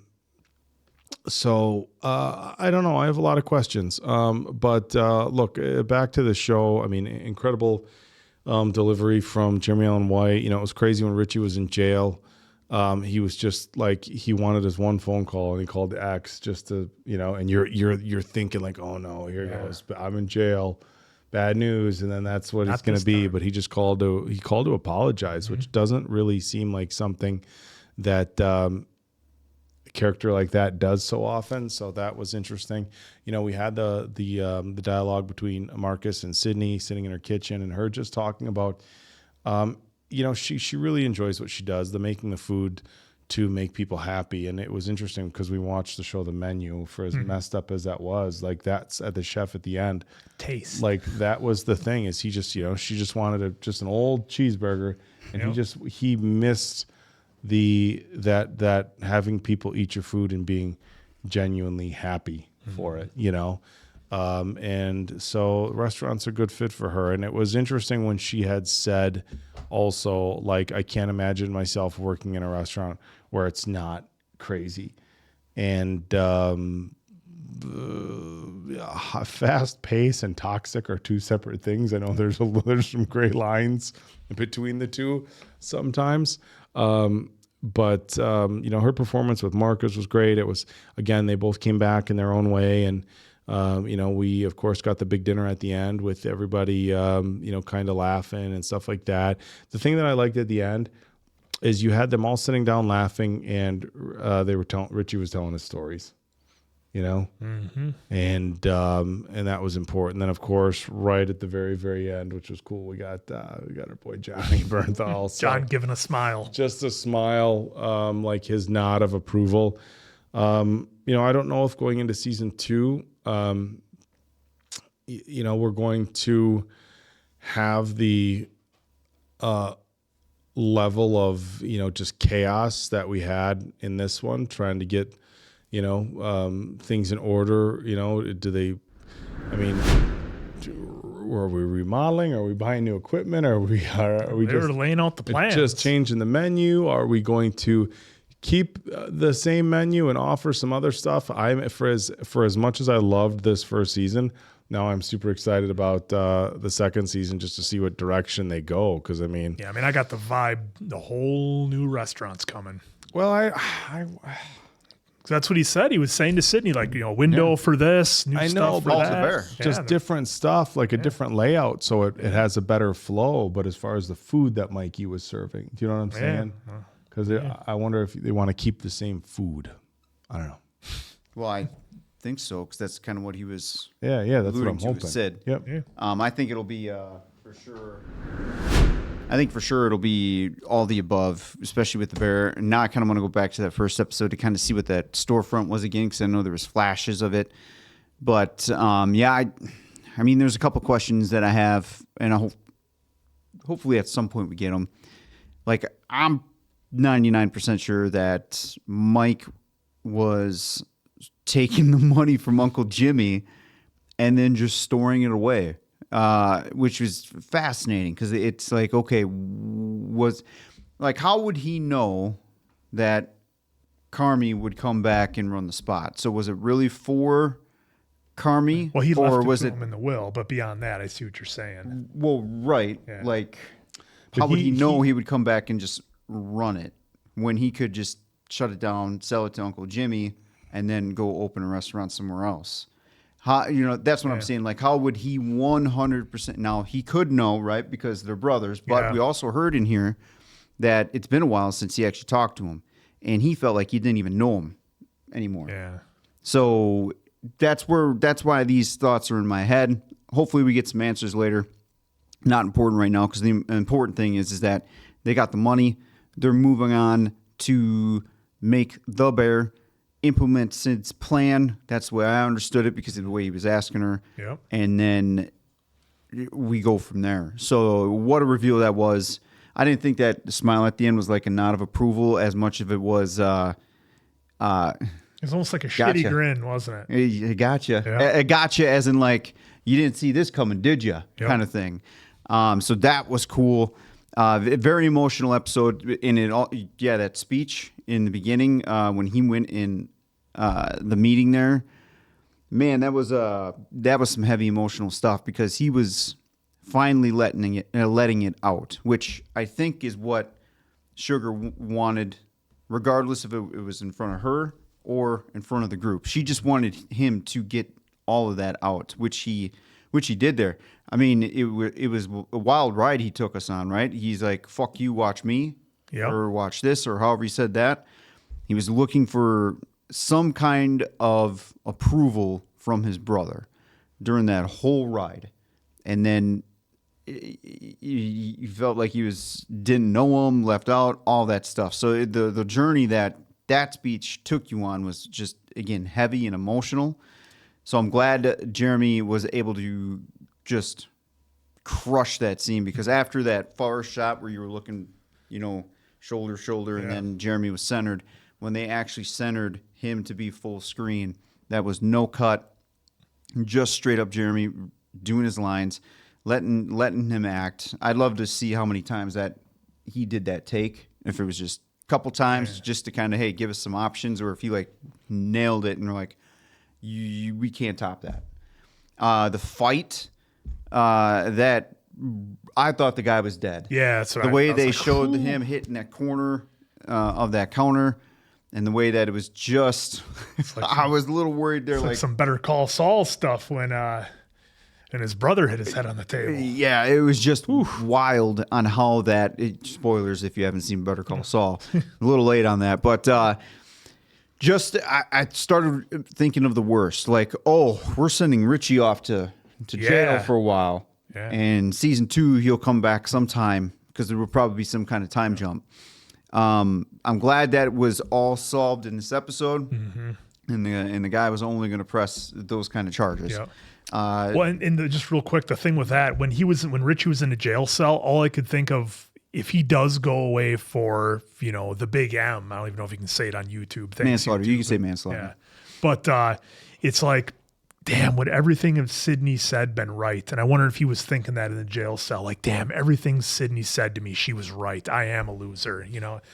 I don't know. I have a lot of questions. But look, back to the show. I mean, incredible delivery from Jeremy Allen White. It was crazy when Richie was in jail. He was just like, he wanted his one phone call, and he called the ex just to, and you're thinking like, oh no, here goes, I'm in jail. Bad news, and then that's what it's going to be. But he just called to apologize, which doesn't really seem like something that a character like that does so often. So that was interesting. We had the dialogue between Marcus and Sydney sitting in her kitchen, and her just talking about, she really enjoys what she does, the making the food to make people happy. And it was interesting because we watched the show The Menu, for as messed up as that was, like, that's at the chef at the end. Taste. Like, that was the thing, is he just, she just wanted just an old cheeseburger, and he missed that having people eat your food and being genuinely happy for it, you know? And so restaurants are a good fit for her. And it was interesting when she had said also, like, I can't imagine myself working in a restaurant where it's not crazy. And fast pace and toxic are two separate things. I know there's some gray lines between the two sometimes. But you know, her performance with Marcus was great. It was, again, they both came back in their own way. And, you know, we, of course, got the big dinner at the end with everybody, you know, kind of laughing and stuff like that. The thing that I liked at the end is you had them all sitting down laughing, and they were Richie was telling us stories, you know, and that was important. Then, of course, right at the very, very end, which was cool, we got our boy Johnny Bernthal. So John giving a smile, just a smile, like his nod of approval. You know, I don't know if going into season 2, you know, we're going to have the level of, you know, just chaos that we had in this one, trying to get, you know, things in order. You know, are we remodeling? Are we buying new equipment? Are we just laying out the plans? Just changing the menu? Are we going to keep the same menu and offer some other stuff? For as much as I loved this first season, now I'm super excited about the second season, just to see what direction they go. Because I got the vibe, the whole new restaurant's coming. Well, that's what he said. He was saying to Sydney, like, you know, window for this, new stuff for that. Just different stuff, like a different layout, so it has a better flow. But as far as the food that Mikey was serving, do you know what I'm saying? Because I wonder if they want to keep the same food. I don't know. Well, I think so, because that's kind of what he was. Yeah, that's what I'm hoping. Sid. Yep. Yeah. I think it'll be for sure. I think for sure it'll be all the above, especially with the bear. And now I kind of want to go back to that first episode to kind of see what that storefront was again, because I know there was flashes of it. But yeah, I mean, there's a couple questions that I have, and hopefully at some point we get them. Like, I'm 99% sure that Mike was taking the money from Uncle Jimmy and then just storing it away, which was fascinating, because it's like, okay, how would he know that Carmy would come back and run the spot? So was it really for Carmy? Well, he left it to him in the will, but beyond that, I see what you're saying. Well, right. Yeah. Like, how would he know he would come back and just run it when he could just shut it down, sell it to Uncle Jimmy, and then go open a restaurant somewhere else? How, you know, that's what I'm saying. Like, how would he 100%? Now, he could know, right, because they're brothers, but we also heard in here that it's been a while since he actually talked to him, and he felt like he didn't even know him anymore. Yeah. So that's why these thoughts are in my head. Hopefully we get some answers later. Not important right now, because the important thing is that they got the money. They're moving on to make the bear implement Sid's plan. That's the way I understood it, because of the way he was asking her. Yep. And then we go from there. So what a reveal that was. I didn't think that the smile at the end was like a nod of approval as much of it was it was almost like a shitty grin, wasn't it? I gotcha. Yeah. I gotcha, as in like, you didn't see this coming, did you? Yep. Kind of thing. So that was cool. Very emotional episode in it all. Yeah, that speech in the beginning when he went in the meeting there, man, that was some heavy emotional stuff, because he was finally letting it out, which I think is what Sugar wanted, regardless if it was in front of her or in front of the group. She just wanted him to get all of that out, which he did there. I mean, it was a wild ride he took us on, right? He's like, fuck you, watch me, or watch this, or however he said that. He was looking for some kind of approval from his brother during that whole ride. And then you felt like he didn't know him, left out, all that stuff. So the journey that speech took you on was just, again, heavy and emotional. So I'm glad Jeremy was able to just crush that scene, because after that far shot where you were looking, you know, shoulder to shoulder, and then Jeremy was centered, when they actually centered him to be full screen. That was no cut, just straight up Jeremy doing his lines, letting him act. I'd love to see how many times that he did that take. If it was just a couple times, just to kind of, hey, give us some options, or if he like nailed it and we're like, we can't top that. The fight, that I thought the guy was dead. Yeah, that's what the way they like, showed him hitting that corner of that counter, and the way that it was just, like I was a little worried there. Like some Better Call Saul stuff when and his brother hit his head on the table. Yeah, it was just wild on how that. Spoilers if you haven't seen Better Call Saul. A little late on that, but just I started thinking of the worst. Like, oh, we're sending Richie off to jail for a while, and season 2 he'll come back sometime because there will probably be some kind of time jump. I'm glad that it was all solved in this episode, and the guy was only going to press those kind of charges. Yep. Well, and just real quick, the thing with that, when Richie was in a jail cell, all I could think of, if he does go away for, the big M, I don't even know if you can say it on YouTube. Manslaughter. You can say manslaughter. Yeah. But it's like, damn, would everything of Sydney said been right? And I wonder if he was thinking that in the jail cell, like, damn, everything Sydney said to me, she was right. I am a loser.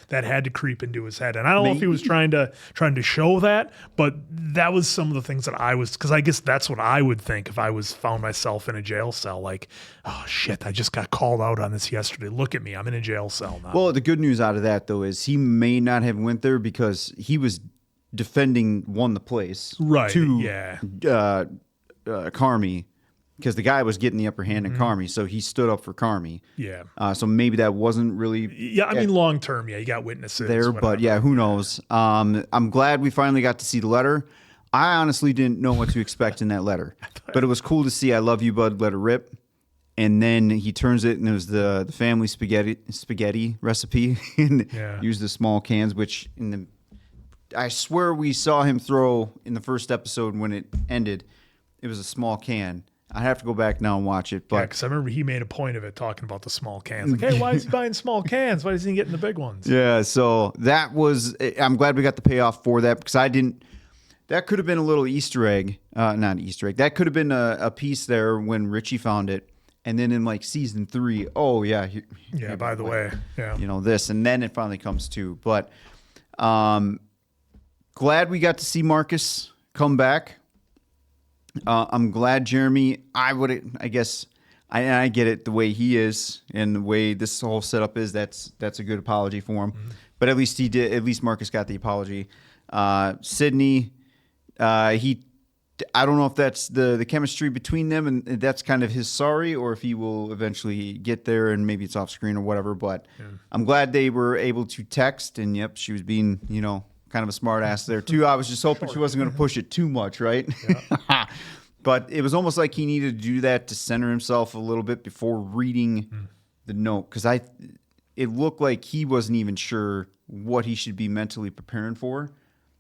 That had to creep into his head. And I don't know if he was trying to show that, but that was some of the things that because I guess that's what I would think if I found myself in a jail cell. Like, oh shit, I just got called out on this yesterday. Look at me, I'm in a jail cell now. Well, the good news out of that though is he may not have went there because he was defending the place to Carmy, because the guy was getting the upper hand in Carmy, so he stood up for Carmy. Yeah. So maybe that wasn't really. Yeah, I mean, long term, you got witnesses there, whatever. But yeah, who knows? I'm glad we finally got to see the letter. I honestly didn't know what to expect in that letter, but it was cool to see "I love you, bud, let it rip." And then he turns it, and it was the family spaghetti recipe, and used the small cans, which I swear we saw him throw in the first episode when it ended. It was a small can. I have to go back now and watch it. But because I remember he made a point of it, talking about the small cans. Like, hey, why is he buying small cans? Why isn't he getting the big ones? Yeah, so that was. I'm glad we got the payoff for that, because I didn't. That could have been a little Easter egg. Not Easter egg. That could have been a piece there when Richie found it. And then in like season 3, oh yeah. By the way, this. And then it finally comes to. But glad we got to see Marcus come back. I'm glad Jeremy, I guess, I get it the way he is and the way this whole setup is. That's a good apology for him. But at least Marcus got the apology. Sydney, I don't know if that's the chemistry between them and that's kind of his sorry, or if he will eventually get there and maybe it's off screen or whatever. But I'm glad they were able to text, and yep, she was being, kind of a smart ass there too. I was just hoping she wasn't going to push it too much, right? Yeah. But it was almost like he needed to do that to center himself a little bit before reading the note, because it looked like he wasn't even sure what he should be mentally preparing for.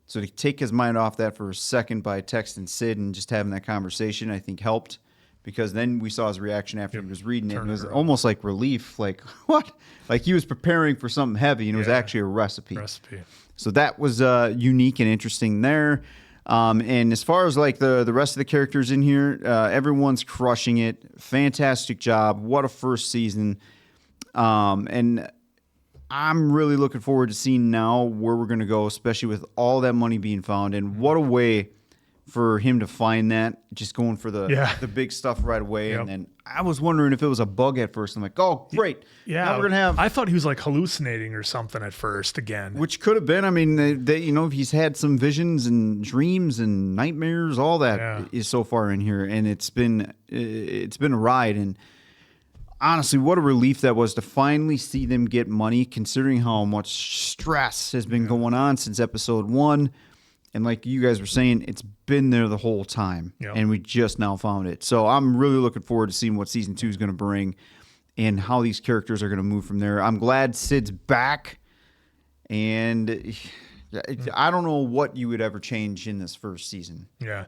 So to take his mind off that for a second by texting Sid and just having that conversation, I think helped, because then we saw his reaction after he was reading it, and it was almost like relief, like, what? Like he was preparing for something heavy, and it was actually a recipe. So that was unique and interesting there. And as far as like the rest of the characters in here, everyone's crushing it. Fantastic job. What a first season. And I'm really looking forward to seeing now where we're going to go, especially with all that money being found. And what a way for him to find that, just going for the big stuff right away. Yep. And then I was wondering if it was a bug at first. I'm like, oh, great. Yeah. Now we're going to have... I thought he was like hallucinating or something at first again. Which could have been. I mean, he's had some visions and dreams and nightmares, all that is so far in here. And it's been a ride. And honestly, what a relief that was to finally see them get money, considering how much stress has been going on since episode 1. And like you guys were saying, it's been there the whole time, and we just now found it. So I'm really looking forward to seeing what season 2 is going to bring and how these characters are going to move from there. I'm glad Sid's back, and I don't know what you would ever change in this first season. Yeah.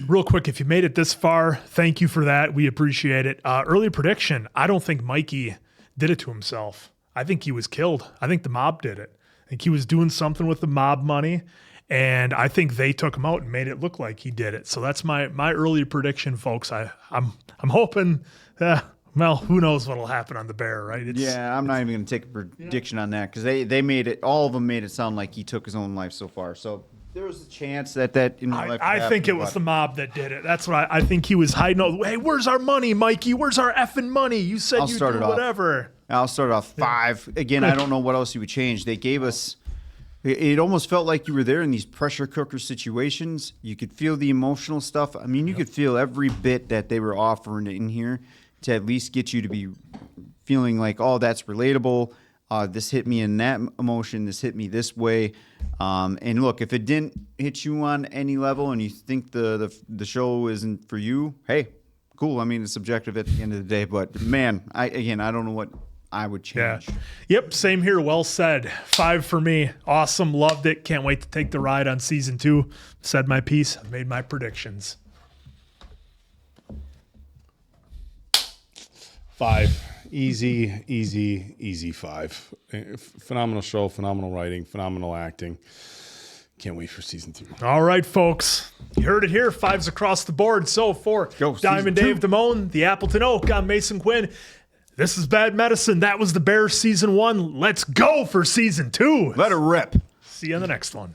Real quick, if you made it this far, thank you for that. We appreciate it. Early prediction, I don't think Mikey did it to himself. I think he was killed. I think the mob did it. I think he was doing something with the mob money. And I think they took him out and made it look like he did it. So that's my early prediction, folks. I'm hoping, well, who knows what'll happen on the bear, right? I'm not even going to take a prediction on that because they made it, all of them made it sound like he took his own life so far. So there was a chance that in real life. I think it was the mob that did it. That's what I think he was hiding out. Hey, where's our money, Mikey? Where's our effing money? You said you'd do whatever. I'll start off 5. Again, I don't know what else you would change. They gave us. It almost felt like you were there in these pressure cooker situations. You could feel the emotional stuff. I mean, you could feel every bit that they were offering in here to at least get you to be feeling like, oh, that's relatable. This hit me in that emotion. This hit me this way. And look, if it didn't hit you on any level and you think the show isn't for you, hey, cool. I mean, it's subjective at the end of the day. But, man, I don't know what I would change. Yeah. Yep, same here. Well said. 5 for me. Awesome. Loved it. Can't wait to take the ride on season 2. Said my piece. Made my predictions. 5. Easy 5. Phenomenal show, phenomenal writing, phenomenal acting. Can't wait for season 2. All right, folks. You heard it here. 5s across the board. So for Diamond Dave Damone, the Appleton Oak, I'm Mason Quinn. This is Bad Medicine. That was the Bears season 1. Let's go for season 2. Let it rip. See you on the next one.